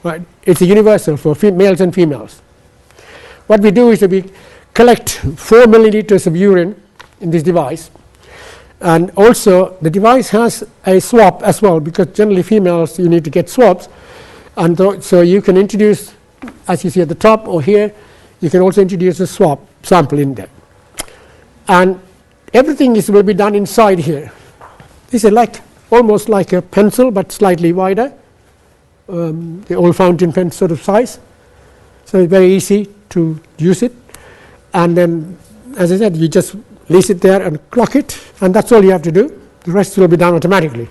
Right? It's a universal for males and females. What we do is that we collect 4 milliliters of urine in this device, and also the device has a swab as well, because generally females you need to get swabs, and so you can introduce, as you see at the top or here, you can also introduce a swab sample in there, and everything will be done inside here. This is like almost like a pencil but slightly wider, the old fountain pen sort of size, so it's very easy to use it. And then, as I said, you just place it there and clock it, and that's all you have to do. The rest will be done automatically.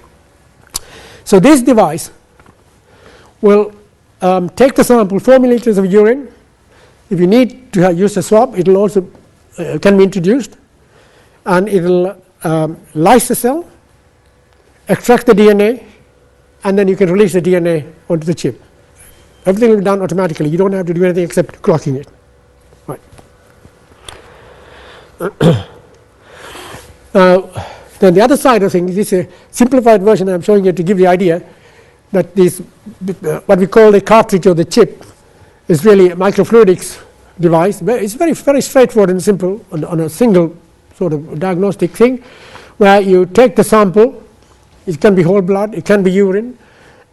So this device will take the sample, 4 milliliters of urine. If you need to use a swab, it will also can be introduced, and it will lyse the cell, extract the DNA, and then you can release the DNA onto the chip. Everything will be done automatically. You don't have to do anything except clocking it. Right. Then the other side of things, this is a simplified version I'm showing you to give the idea that this, what we call the cartridge or the chip, is really a microfluidics device. It's very, very straightforward and simple on a single sort of diagnostic thing, where you take the sample. It can be whole blood, it can be urine,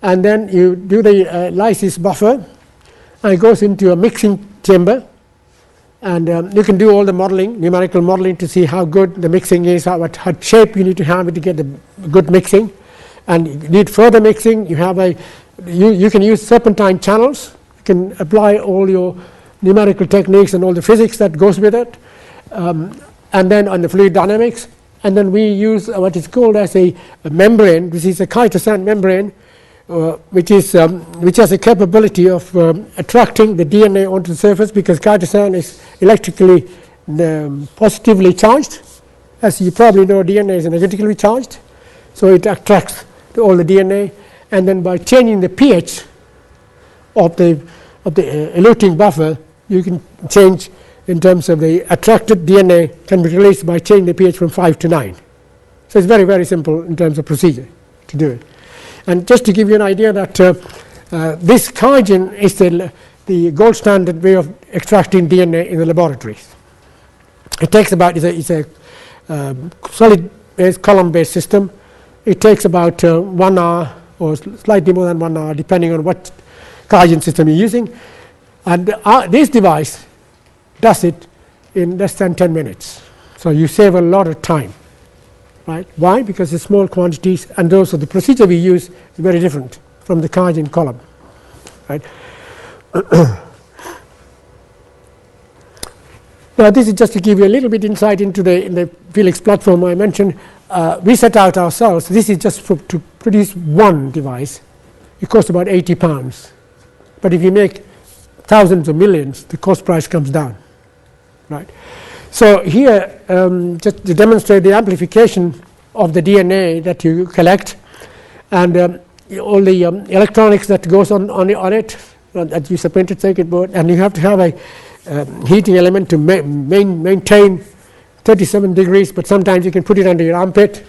and then you do the lysis buffer, and it goes into a mixing chamber, and you can do all the modeling, numerical modeling, to see how good the mixing is, what shape you need to have it to get the good mixing. And you need further mixing. You have you can use serpentine channels. You can apply all your numerical techniques and all the physics that goes with it, and then on the fluid dynamics. And then we use what is called as a membrane. This is a chitosan membrane, which has a capability of attracting the DNA onto the surface, because chitosan is electrically positively charged. As you probably know, DNA is energetically charged, so it attracts all the DNA. And then by changing the pH of the eluting buffer, you can change in terms of the attracted DNA can be released by changing the pH from 5 to 9. So it's very, very simple in terms of procedure to do it. And just to give you an idea that this QIAGEN is the gold standard way of extracting DNA in the laboratories. It takes about, it's a solid-based, column-based system. It takes about 1 hour or slightly more than 1 hour, depending on what QIAGEN system you're using. And this device does it in less than 10 minutes. So you save a lot of time. Right? Why? Because it's small quantities, and also the procedure we use is very different from the QIAGEN column. Right? Now this is just to give you a little bit insight into the Felix platform I mentioned. We set out ourselves, this is just to produce one device. It costs about 80 pounds. But if you make thousands of millions, the cost price comes down. Right? So here, just to demonstrate the amplification of the DNA that you collect, and all the electronics that goes on it, that use a printed circuit board, and you have to have a heating element to maintain 37 degrees, but sometimes you can put it under your armpit.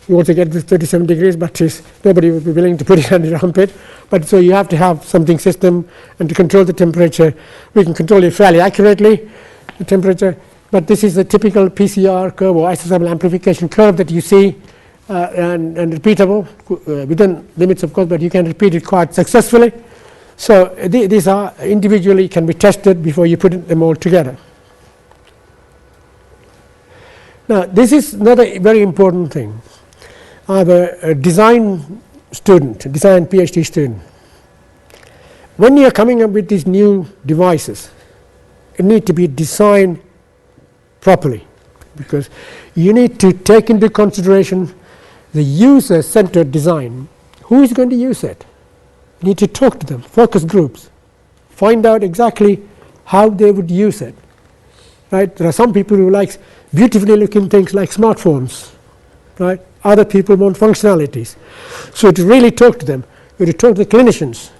You also get this 37 degrees, but nobody would be willing to put it under your armpit. But so you have to have something system, and to control the temperature, we can control it fairly accurately, the temperature. But this is a typical PCR curve or isothermal amplification curve that you see, and repeatable within limits, of course, but you can repeat it quite successfully. So these are individually can be tested before you put them all together. Now this is another very important thing. I have a design student, a design PhD student. When you are coming up with these new devices, it needs to be designed properly, because you need to take into consideration the user-centered design. Who is going to use it? You need to talk to them, focus groups, find out exactly how they would use it. Right? There are some people who like beautifully looking things like smartphones. Right? Other people want functionalities. So to really talk to them, you have to talk to the clinicians,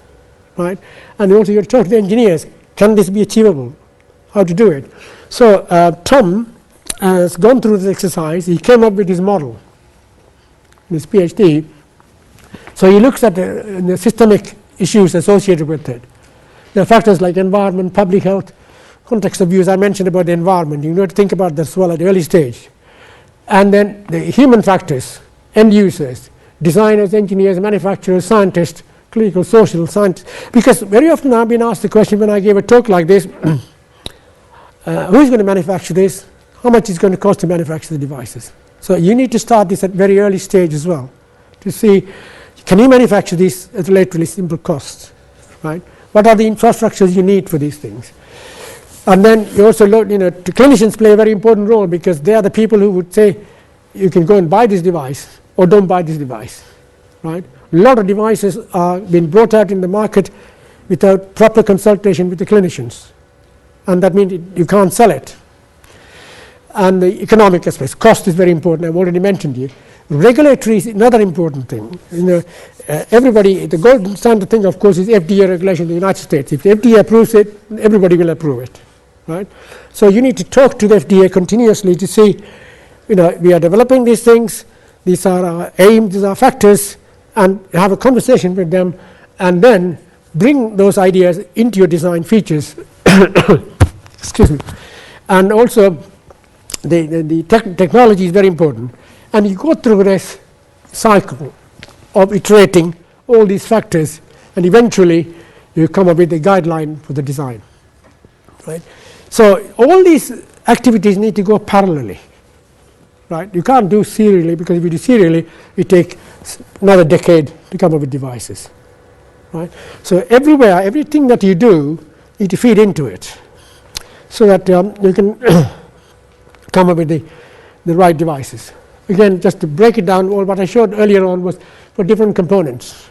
right? And also you have to talk to the engineers. Can this be achievable? How to do it? So Tom has gone through this exercise. He came up with his model, his PhD. So he looks at the systemic issues associated with it. There are factors like environment, public health, context of use. I mentioned about the environment. You need to think about this as well at the early stage. And then the human factors, end users, designers, engineers, manufacturers, scientists, clinical, social scientists. Because very often I've been asked the question when I gave a talk like this, who is going to manufacture this? How much is it going to cost to manufacture the devices? So you need to start this at very early stage as well to see, can you manufacture these at relatively simple costs, right? What are the infrastructures you need for these things? And then you also look, the clinicians play a very important role because they are the people who would say, you can go and buy this device or don't buy this device, right? A lot of devices are being brought out in the market without proper consultation with the clinicians. And that means you can't sell it. And the economic aspects, cost is very important, I've already mentioned you. Regulatory is another important thing. Everybody, the gold standard thing, of course, is FDA regulation in the United States. If the FDA approves it, everybody will approve it, right? So you need to talk to the FDA continuously to see, we are developing these things, these are our aims, these are our factors, and have a conversation with them, and then bring those ideas into your design features. Excuse me. And also, the technology is very important. And you go through this cycle of iterating all these factors, and eventually you come up with a guideline for the design. Right? So all these activities need to go parallelly. Right? You can't do serially, because if you do serially, it takes another decade to come up with devices. Right? So everywhere, everything that you do, you need to feed into it, so that you can come up with the right devices. Again, just to break it down, all what I showed earlier on was for different components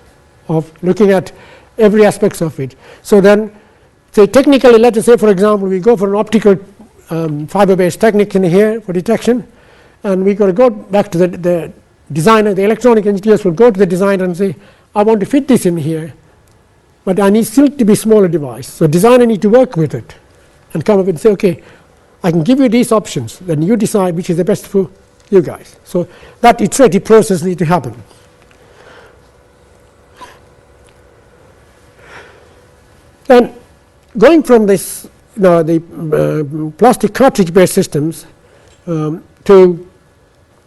of looking at every aspects of it. So then, say technically, let us say, for example, we go for an optical fiber-based technique in here for detection, and we got to go back to the designer. The electronic engineers will go to the designer and say, I want to fit this in here, but I need still to be smaller device. So designer need to work with it and come up and say, okay, I can give you these options, then you decide which is the best for you guys. So that iterative process needs to happen. Then going from this, the plastic cartridge-based systems to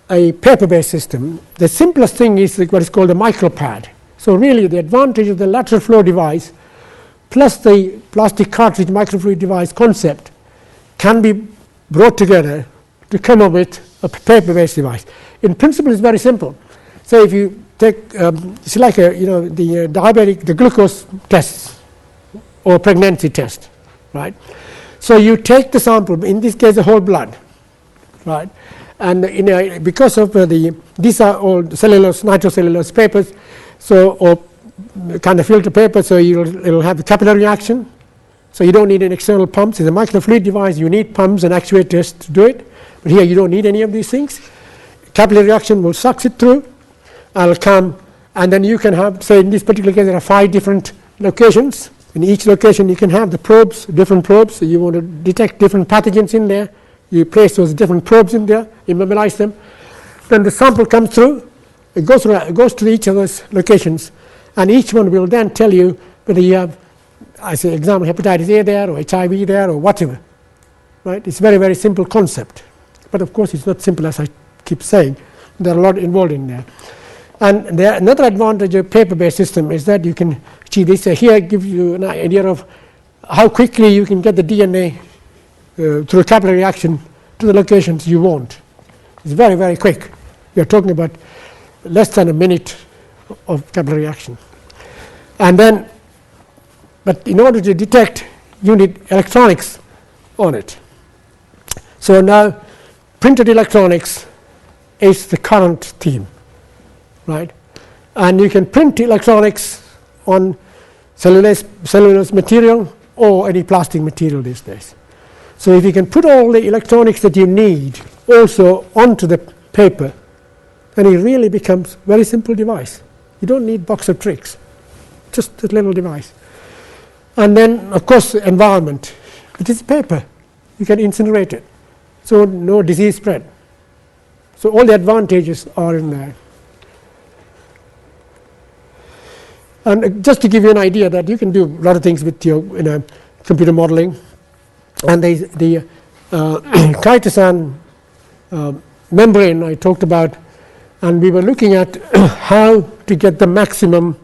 a paper-based system, the simplest thing is what is called a micropad. So really the advantage of the lateral flow device plus the plastic cartridge microfluid device concept can be brought together to come up with a paper-based device. In principle, it's very simple. So if you take, it's like the diabetic, the glucose tests or pregnancy test, right? So you take the sample, in this case, the whole blood, right? And because of these are all cellulose, nitrocellulose papers, so or kind of filter paper, so it'll have the capillary reaction. So you don't need an external pumps. In a microfluid device, you need pumps and actuators to do it. But here you don't need any of these things. Capillary reaction will suck it through, and it'll come, and then you can have, say in this particular case, there are 5 different locations. In each location, you can have the probes, different probes. So you want to detect different pathogens in there. You place those different probes in there, immobilize them. Then the sample comes through. It goes to each of those locations, and each one will then tell you whether you have, I say, example, hepatitis A there, or HIV there, or whatever. Right? It's a very, very simple concept. But of course, it's not simple as I keep saying. There are a lot involved in there. And another advantage of paper-based system is that you can achieve this. Here gives you an idea of how quickly you can get the DNA through a capillary reaction to the locations you want. It's very, very quick. You're talking about less than a minute of capillary reaction. And then, but in order to detect, you need electronics on it. So now, printed electronics is the current theme. right? And you can print electronics on cellulose material or any plastic material these days. So if you can put all the electronics that you need also onto the paper, then it really becomes a very simple device. You don't need box of tricks, just a little device. And then, of course, the environment. It is paper. You can incinerate it, so no disease spread. So all the advantages are in there. And just to give you an idea that you can do a lot of things with your computer modeling, and the chitosan membrane I talked about, and we were looking at how to get the maximum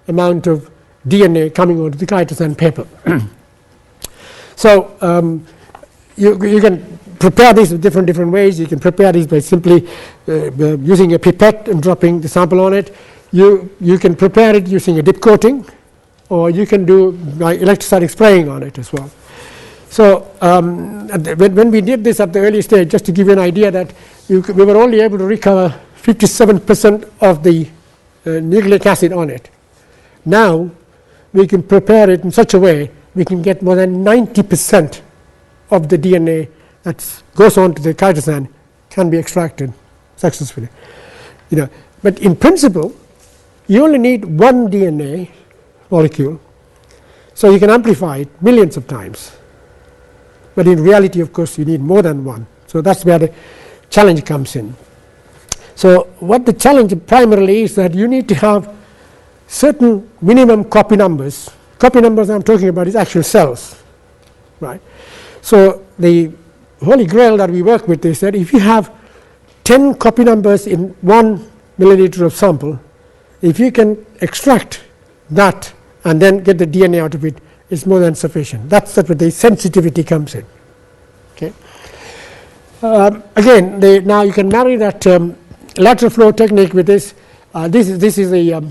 amount of DNA coming out of the chitosan paper. So you can prepare these in different ways. You can prepare these by simply using a pipette and dropping the sample on it. You can prepare it using a dip coating, or you can do electrostatic spraying on it as well. So when we did this at the early stage, just to give you an idea that we were only able to recover 57% of the nucleic acid on it. Now we can prepare it in such a way we can get more than 90% of the DNA that goes on to the chitosan can be extracted successfully. But in principle, you only need one DNA molecule, so you can amplify it millions of times. But in reality, of course, you need more than one. So that's where the challenge comes in. So what the challenge primarily is that you need to have certain minimum copy numbers. Copy numbers I'm talking about is actual cells, right? So the holy grail that we work with is that if you have 10 copy numbers in 1 milliliter of sample, if you can extract that and then get the DNA out of it, it's more than sufficient. That's where the sensitivity comes in. Okay. Again, now you can marry that lateral flow technique with this. This is a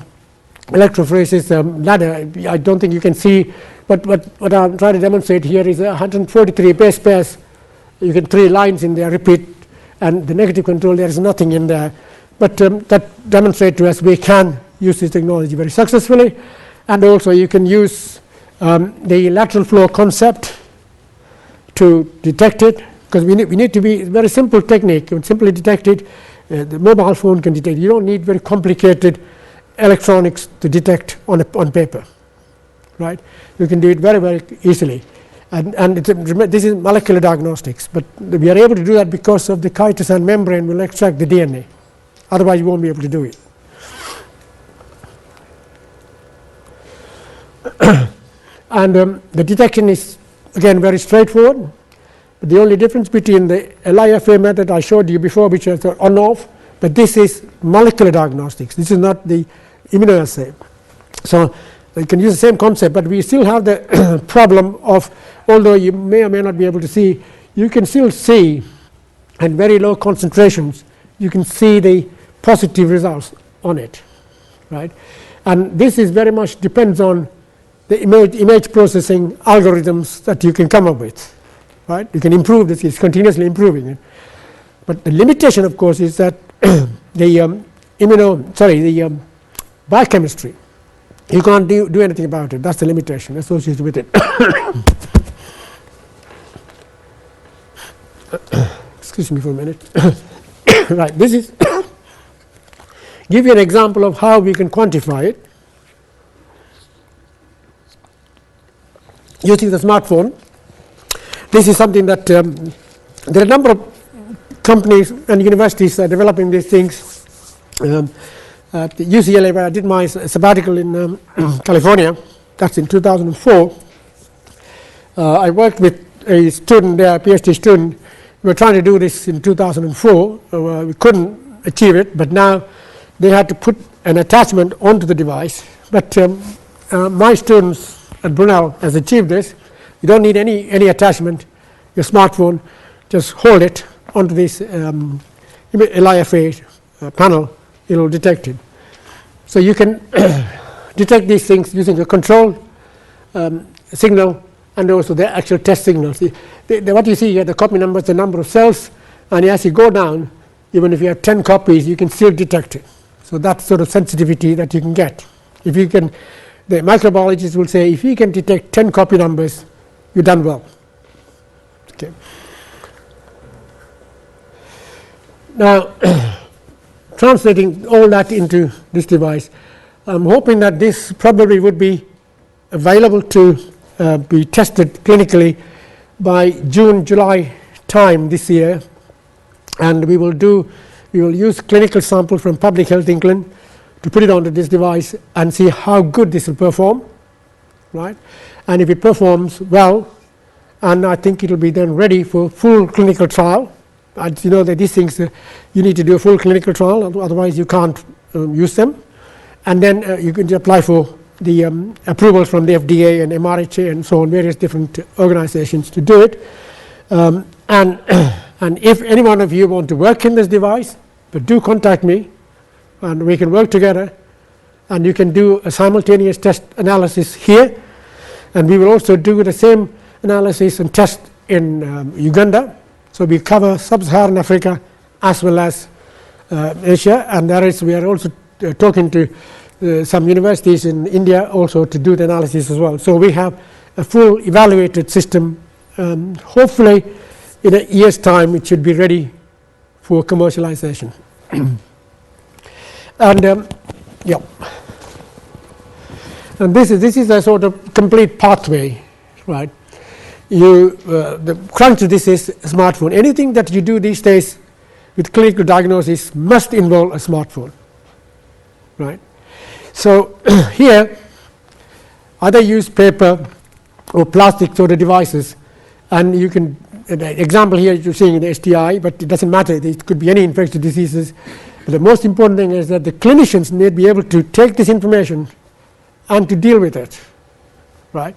electrophoresis ladder. I don't think you can see, but what I'm trying to demonstrate here is 143 base pairs. You get 3 lines in there, repeat, and the negative control, there is nothing in there. But that demonstrates to us we can use this technology very successfully, and also you can use the lateral flow concept to detect it, because we need to be very simple technique. You can simply detect it. The mobile phone can detect. You don't need very complicated electronics to detect on paper, right? You can do it very, very easily. And this is molecular diagnostics, but we are able to do that because of the chitosan membrane will extract the DNA. Otherwise, you won't be able to do it. And the detection is, again, very straightforward. But the only difference between the LIFA method I showed you before, which is on-off, but this is molecular diagnostics. This is not the immunoassay. So you can use the same concept, but we still have the problem of, although you may or may not be able to see, you can still see at very low concentrations, you can see the positive results on it, right? And this is very much depends on the image processing algorithms that you can come up with, right? You can improve this, it's continuously improving it. But the limitation, of course, is that the biochemistry, you can't do anything about it. That's the limitation associated with it. Excuse me for a minute. Right, this is give you an example of how we can quantify it using the smartphone. This is something that there are a number of companies and universities are developing these things. At UCLA, where I did my sabbatical in California, that's in 2004, I worked with a student there, a PhD student. We were trying to do this in 2004. We couldn't achieve it, but now they had to put an attachment onto the device. But my students at Brunel has achieved this. You don't need any attachment. Your smartphone, just hold it onto this LIFA panel. It will detect it. So you can detect these things using a control signal and also the actual test signals. What you see here, the copy number is the number of cells, and as you go down, even if you have 10 copies, you can still detect it. So that sort of sensitivity that you can get. If you can, the microbiologists will say, if you can detect 10 copy numbers, you've done well. Okay. Now, translating all that into this device, I'm hoping that this probably would be available to be tested clinically by June, July time this year, and we will use clinical sample from Public Health England to put it onto this device and see how good this will perform, right? And if it performs well, and I think it will be then ready for full clinical trial. And you know that these things you need to do a full clinical trial, otherwise you can't use them. And then you can apply for the approval from the FDA and MRHA and so on, various different organizations to do it. And if any one of you want to work in this device, but do contact me, and we can work together, and you can do a simultaneous test analysis here, and we will also do the same analysis and test in Uganda. So we cover sub-Saharan Africa as well as Asia, and we are also talking to some universities in India also to do the analysis as well. So we have a full evaluated system. Hopefully in a year's time it should be ready for commercialization. And yeah, and this is a sort of complete pathway, right? The crunch of this is a smartphone. Anything that you do these days with clinical diagnosis must involve a smartphone, right? So here either use paper or plastic sort of devices, and you can, the example here you're seeing the STI, but it doesn't matter, it could be any infectious diseases. But the most important thing is that the clinicians need to be able to take this information and to deal with it, right?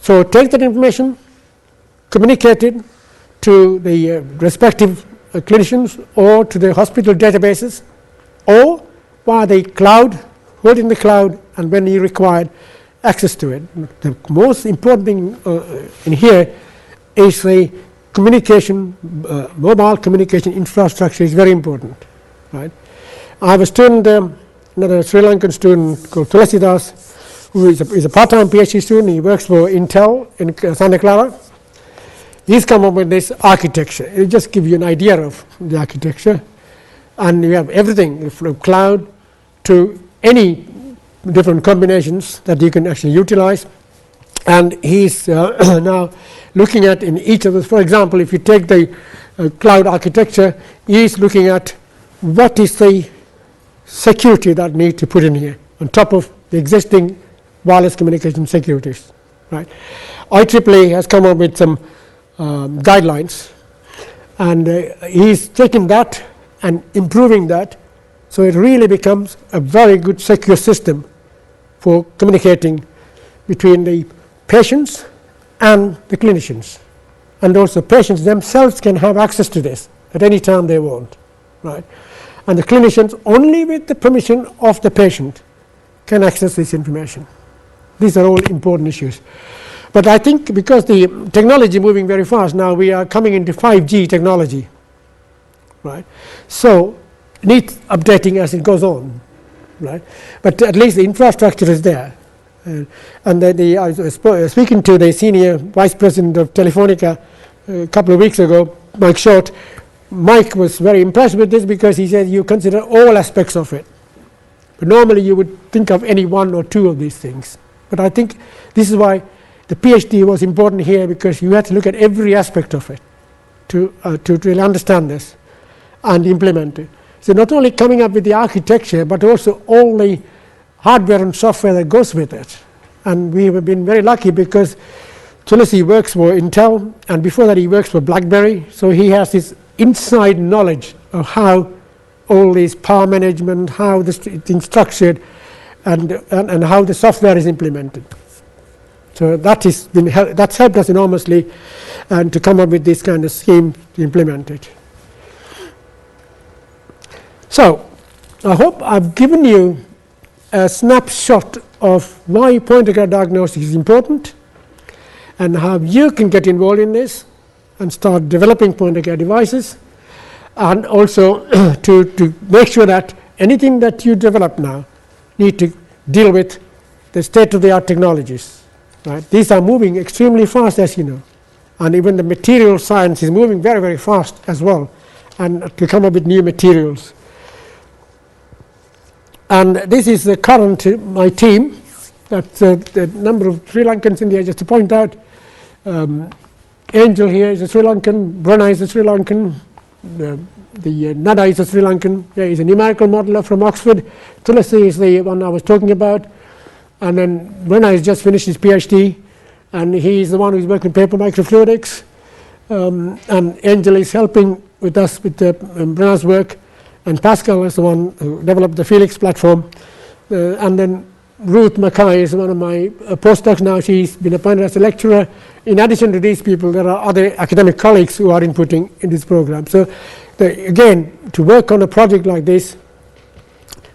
So take that information, communicate it to the respective clinicians or to the hospital databases, or via the cloud, hold in the cloud, and when you require access to it. The most important thing in here is the communication, mobile communication infrastructure is very important, right? I have a student, another Sri Lankan student called Tulasidas, who is a part-time PhD student. He works for Intel in Santa Clara. He's come up with this architecture. It'll just give you an idea of the architecture. And you have everything from cloud to any different combinations that you can actually utilize. And he's now looking at in each of those. For example, if you take the cloud architecture, he's looking at what is the security that need to put in here on top of the existing wireless communication securities, right? IEEE has come up with some guidelines, and he's taking that and improving that, so it really becomes a very good secure system for communicating between the patients and the clinicians. And also patients themselves can have access to this at any time they want, right? And the clinicians, only with the permission of the patient, can access this information. These are all important issues. But I think because the technology is moving very fast, now we are coming into 5G technology, right? So it needs updating as it goes on, right? But at least the infrastructure is there. And I was speaking to the senior vice president of Telefonica a couple of weeks ago, Mike Short. Mike was very impressed with this because he said you consider all aspects of it. But normally you would think of any one or two of these things. But I think this is why the PhD was important here, because you had to look at every aspect of it to really understand this and implement it. So not only coming up with the architecture, but also all the hardware and software that goes with it. And we have been very lucky because Tulasi works for Intel, and before that he works for BlackBerry, so he has this inside knowledge of how all this power management, how this thing's structured, and how the software is implemented. So that's helped us enormously, and to come up with this kind of scheme to implement it. So I hope I've given you a snapshot of why point-of-care diagnostics is important and how you can get involved in this and start developing point-of-care devices, and also to make sure that anything that you develop now need to deal with the state-of-the-art technologies. Right? These are moving extremely fast, as you know, and even the material science is moving very, very fast as well, and to come up with new materials. And this is the current, my team. That's the number of Sri Lankans in there. Just to point out, Angel here is a Sri Lankan, Brunei is a Sri Lankan, the Nada is a Sri Lankan, there is a numerical modeler from Oxford, Tulasi is the one I was talking about, and then Brunei has just finished his PhD, and he is the one who is working paper microfluidics, and Angel is helping with us with Brunei's work, and Pascal is the one who developed the Felix platform, and then Ruth Mackay is one of my postdocs now. She's been appointed as a lecturer. In addition to these people, there are other academic colleagues who are inputting in this program. So again, to work on a project like this,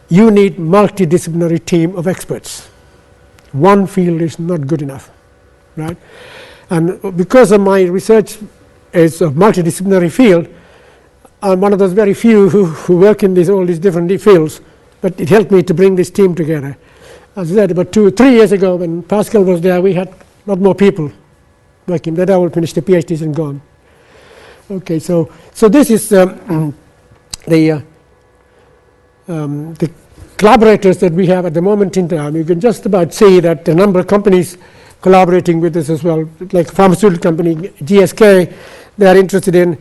you need multidisciplinary team of experts. One field is not good enough, right? And because of my research is a multidisciplinary field, I'm one of those very few who work in all these different fields, but it helped me to bring this team together. As I said, about 2 or 3 years ago when Pascal was there, we had a lot more people working. They all finished their PhDs and gone. Okay, so this is the collaborators that we have at the moment in time. You can just about see that a number of companies collaborating with us as well, like pharmaceutical company GSK, they are interested in.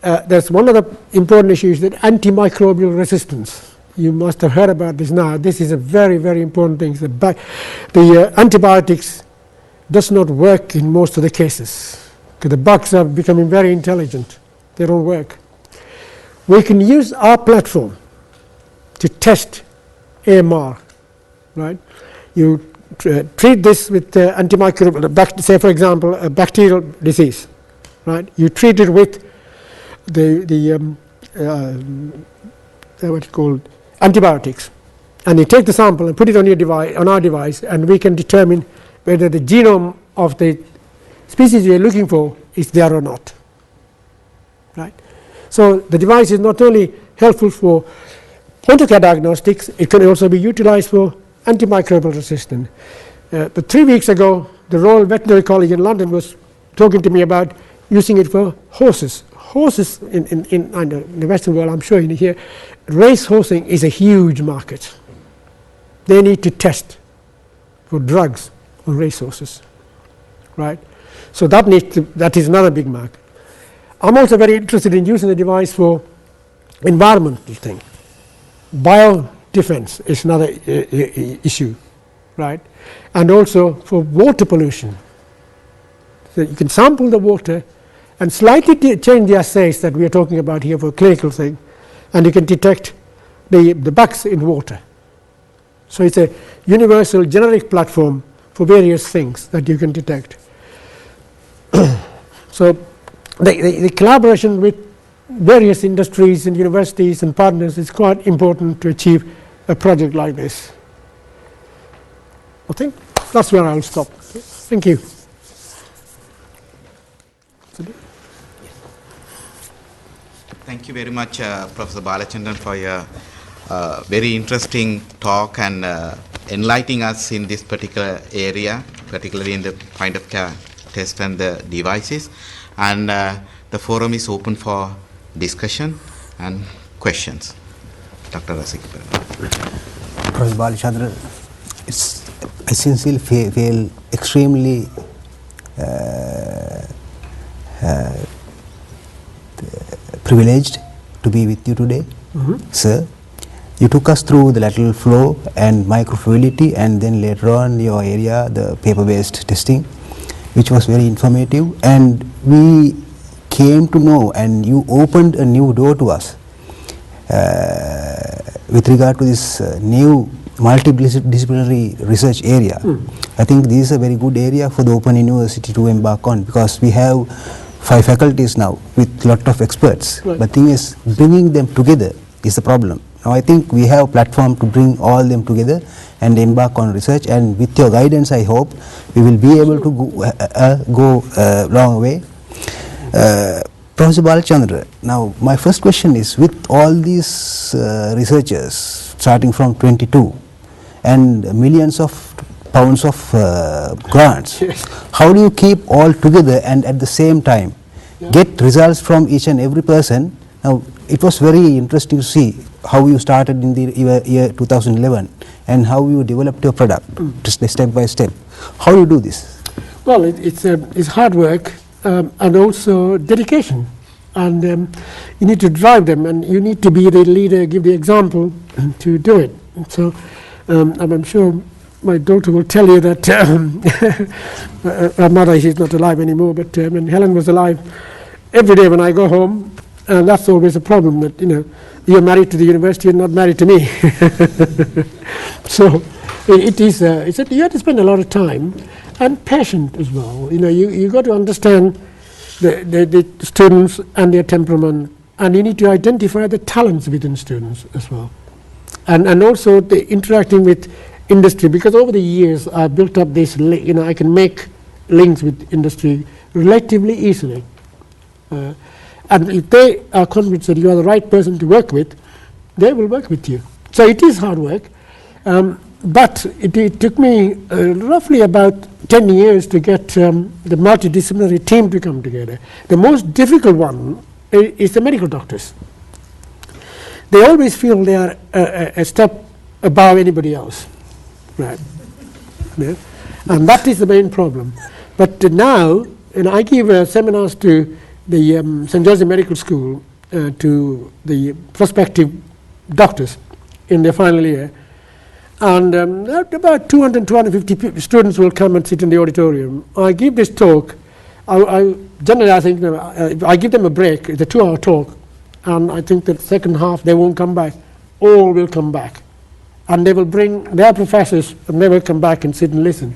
There's one of the important issues, that antimicrobial resistance. You must have heard about this now. This is a very, very important thing. The antibiotics does not work in most of the cases because the bugs are becoming very intelligent. They don't work. We can use our platform to test AMR, right? You treat this with antimicrobial, say for example, a bacterial disease, right? You treat it with what's called antibiotics, and you take the sample and put it on your device, on our device, and we can determine whether the genome of the species we are looking for is there or not, right? So the device is not only helpful for point-of-care diagnostics, it can also be utilized for antimicrobial resistance. But 3 weeks ago, the Royal Veterinary College in London was talking to me about using it for horses. Horses in the Western world, I'm sure in here, race horsing is a huge market. They need to test for drugs on race horses, right? So that is another big market. I'm also very interested in using the device for environmental thing. Biodefense is another issue, right? And also for water pollution. So you can sample the water and slightly change the assays that we are talking about here for clinical thing, and you can detect the bugs in water. So it's a universal generic platform for various things that you can detect. So the collaboration with various industries and universities and partners is quite important to achieve a project like this. I think that's where I'll stop. Thank you. Thank you very much, Professor Balachandran, for your very interesting talk and enlightening us in this particular area, particularly in the point-of-care test and the devices. And the forum is open for discussion and questions. Dr. Rasik. Professor Balachandran, I sincerely feel extremely privileged to be with you today, sir. You took us through the lateral flow and microfluidity, and then later on your area, the paper-based testing, which was very informative, and we came to know, and you opened a new door to us with regard to this new multidisciplinary research area. I think this is a very good area for the Open University to embark on, because we have 5 faculties now with lot of experts. Right. But thing is, bringing them together is the problem. Now I think we have a platform to bring all them together and embark on research, and with your guidance I hope we will be able to go a long way. Professor Balachandran, now my first question is, with all these researchers starting from 22 and millions of pounds of grants, how do you keep all together and at the same time get results from each and every person? Now, it was very interesting to see how you started in the year 2011 and how you developed your product, just step by step. How do you do this? Well, it's hard work and also dedication, and you need to drive them, and you need to be the leader, give the example to do it. So I'm sure my daughter will tell you that her mother, she's not alive anymore, but when Helen was alive, every day when I go home, and that's always a problem, that you're married to the university and not married to me. So it is you have to spend a lot of time and patient as well. You got to understand the students and their temperament, and you need to identify the talents within students as well, and also the interacting with industry, because over the years I built up this. I can make links with industry relatively easily. And if they are convinced that you are the right person to work with, they will work with you. So it is hard work, but it took me roughly about 10 years to get the multidisciplinary team to come together. The most difficult one is the medical doctors. They always feel they are a step above anybody else, right? Yeah? And that is the main problem. But now, I give seminars to the St. Joseph Medical School, to the prospective doctors in their final year, and about 200 and 250 students will come and sit in the auditorium. I give this talk. Generally, I think I give them a break. It's a 2-hour talk, and I think the second half they won't come back. All will come back, and they will bring their professors, and they will come back and sit and listen.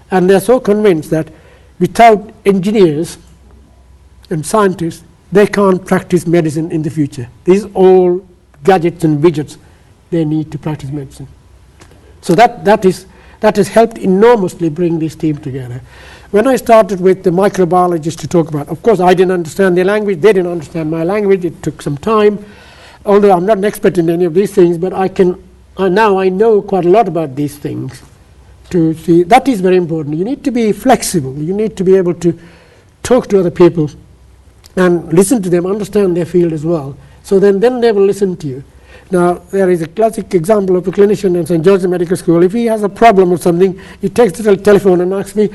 And they're so convinced that without engineers and scientists, they can't practice medicine in the future. These all gadgets and widgets they need to practice medicine. So that has helped enormously bring this team together. When I started with the microbiologists to talk about, of course I didn't understand their language, they didn't understand my language, it took some time. Although I'm not an expert in any of these things, but now I know quite a lot about these things. To see, that is very important. You need to be flexible, you need to be able to talk to other people and listen to them, understand their field as well. So then they will listen to you. Now, there is a classic example of a clinician in St. Joseph Medical School. If he has a problem or something, he takes the telephone and asks me,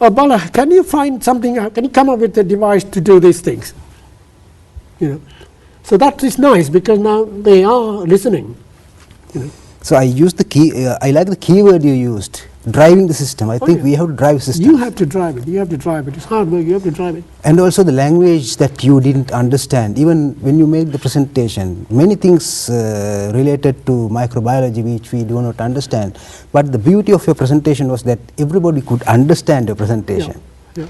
"Oh, Bala, can you find something, can you come up with a device to do these things?" So that is nice, because now they are listening. So I used the key, I like the keyword you used, driving the system. I think we have to drive system. You have to drive it. It's hard work, you have to drive it. And also the language that you didn't understand. Even when you made the presentation, many things related to microbiology which we do not understand. But the beauty of your presentation was that everybody could understand your presentation. Yeah.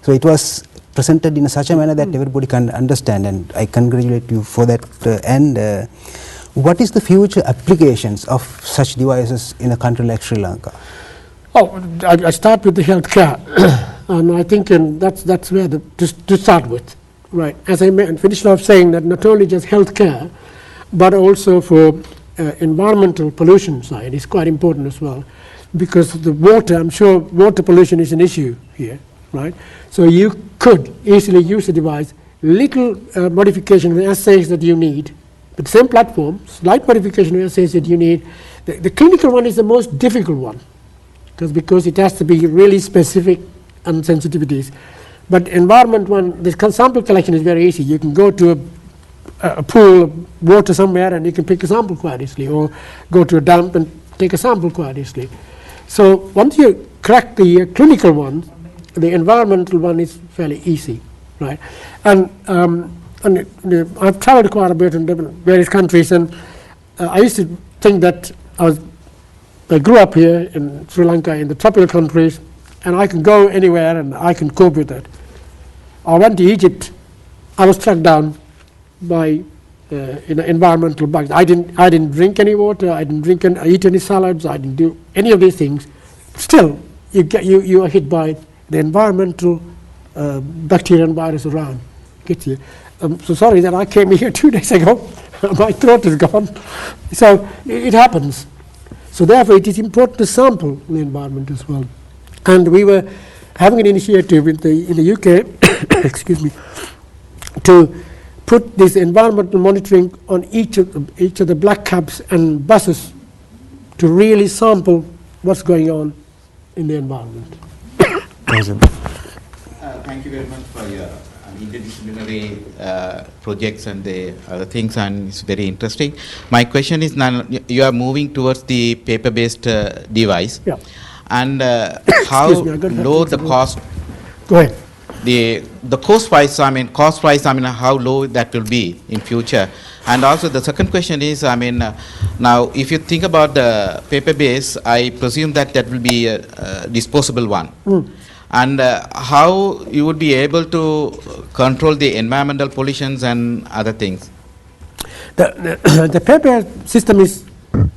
So it was presented in such a manner that everybody can understand, and I congratulate you for that. And what is the future applications of such devices in a country like Sri Lanka? Oh, I start with the healthcare, and I think that's where to start with, right? As I finished off saying that not only just healthcare, but also for environmental pollution side is quite important as well, because the water, I'm sure water pollution is an issue here, right? So you could easily use the device, little modification of the assays that you need, but same platform, slight modification of the assays that you need. The clinical one is the most difficult one, because it has to be really specific and sensitivities. But environment one, the sample collection is very easy. You can go to a pool of water somewhere and you can pick a sample quite easily, or go to a dump and take a sample quite easily. So once you crack the clinical one, the environmental one is fairly easy, right? And I've traveled quite a bit in various countries, and I used to think that I grew up here in Sri Lanka in the tropical countries, and I can go anywhere and I can cope with it. I went to Egypt. I was struck down by environmental bugs. I didn't drink any water. I didn't eat any salads. I didn't do any of these things. Still, you are hit by the environmental bacteria and virus around. get here. So sorry that I came here 2 days ago. My throat is gone. So it happens. So therefore, it is important to sample the environment as well. And we were having an initiative in the UK, excuse me, to put this environmental monitoring on each of the black cabs and buses to really sample what's going on in the environment. Thank you very much for your interdisciplinary projects and the other things, and it's very interesting. My question is now, you are moving towards the paper-based device, Yeah. and how Excuse me, I got to low take the some cost, Go ahead. the cost price, how low that will be in future. And also the second question is, now if you think about the paper base, I presume that will be a disposable one. And how you would be able to control the environmental pollutions and other things? The paper system is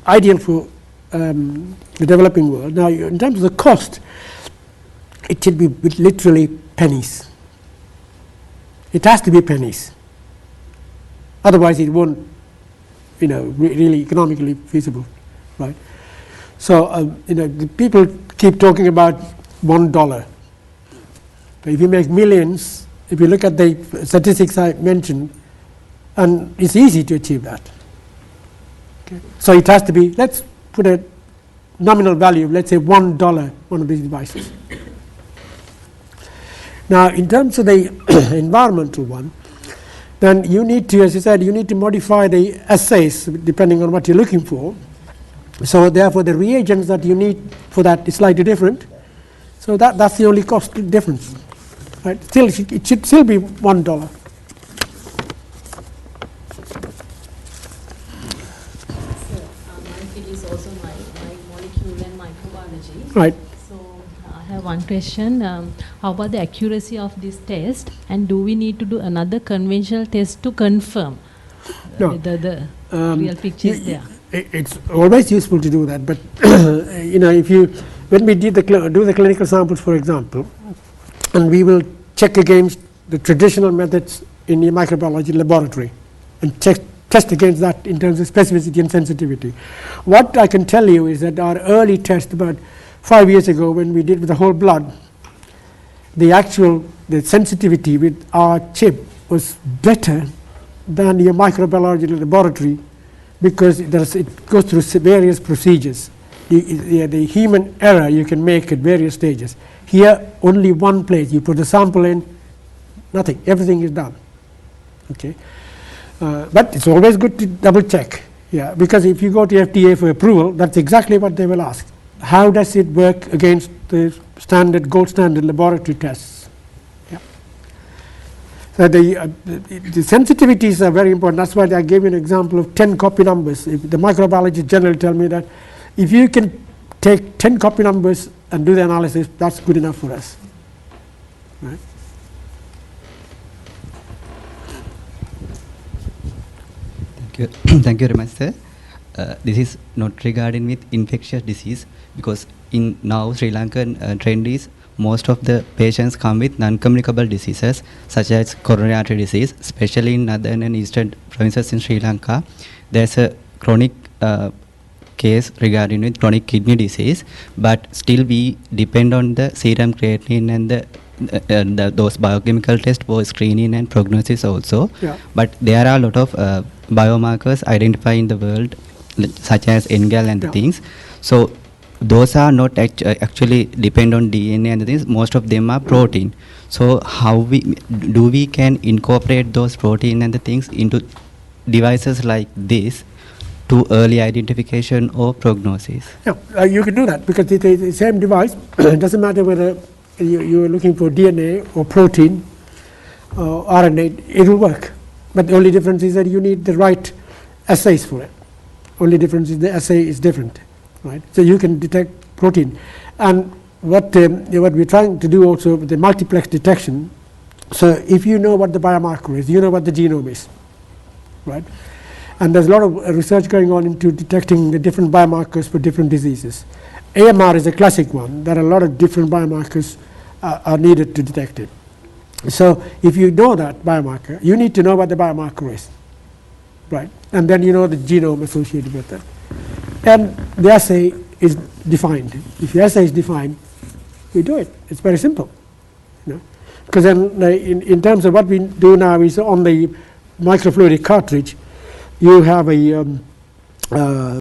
ideal for the developing world. Now, in terms of the cost, it should be with literally pennies. It has to be pennies. Otherwise, it won't, really economically feasible, right? So, the people keep talking about $1. But if you make millions, if you look at the statistics I mentioned, and it's easy to achieve that. Okay. So it has to be, let's put a nominal value, let's say $1, one of these devices. Now, in terms of the environmental one, then you need to, as I said, you need to modify the assays depending on what you're looking for. So therefore, the reagents that you need for that is slightly different. So that's the only cost difference. Right? Still, it should still be $1. Mine field is also my molecule and microbiology. Right. So I have one question. How about the accuracy of this test? And do we need to do another conventional test to confirm whether the real picture is there? It's always useful to do that, but if you, when we do the clinical samples, for example, and we will check against the traditional methods in the microbiology laboratory and test against that in terms of specificity and sensitivity. What I can tell you is that our early test about 5 years ago, when we did with the whole blood, the sensitivity with our chip was better than your microbiology laboratory, because it goes through various procedures. The human error you can make at various stages. Here, only one place. You put the sample in, nothing. Everything is done. Okay, but it's always good to double check. Yeah, because if you go to FDA for approval, that's exactly what they will ask. How does it work against the gold standard laboratory tests? Yeah. So the sensitivities are very important. That's why I gave you an example of 10 copy numbers. The microbiologists generally tell me that if you can take 10 copy numbers and do the analysis, that's good enough for us. Right? Thank you. Thank you very much, sir. This is not regarding with infectious disease, because in now Sri Lankan trend is most of the patients come with non-communicable diseases such as coronary artery disease, especially in northern and eastern provinces in Sri Lanka. There's a chronic case regarding with chronic kidney disease, but still we depend on the serum creatinine and those biochemical tests for screening and prognosis also. Yeah. But there are a lot of biomarkers identified in the world, such as NGAL and the things. So those are not actually depend on DNA and the things. Most of them are protein. So how we can incorporate those protein and the things into devices like this to early identification or prognosis? Yeah, you can do that, because it's the same device. It doesn't matter whether you're looking for DNA or protein or RNA, it will work. But the only difference is that you need the right assays for it. Only difference is the assay is different, right? So you can detect protein. And what we're trying to do also with the multiplex detection, so if you know what the biomarker is, you know what the genome is, right? And there's a lot of research going on into detecting the different biomarkers for different diseases. AMR is a classic one. There are a lot of different biomarkers are needed to detect it. So if you know that biomarker, you need to know what the biomarker is, right? And then you know the genome associated with it. And the assay is defined. If the assay is defined, we do it. It's very simple, you know. Because then in terms of what we do now is on the microfluidic cartridge, you have a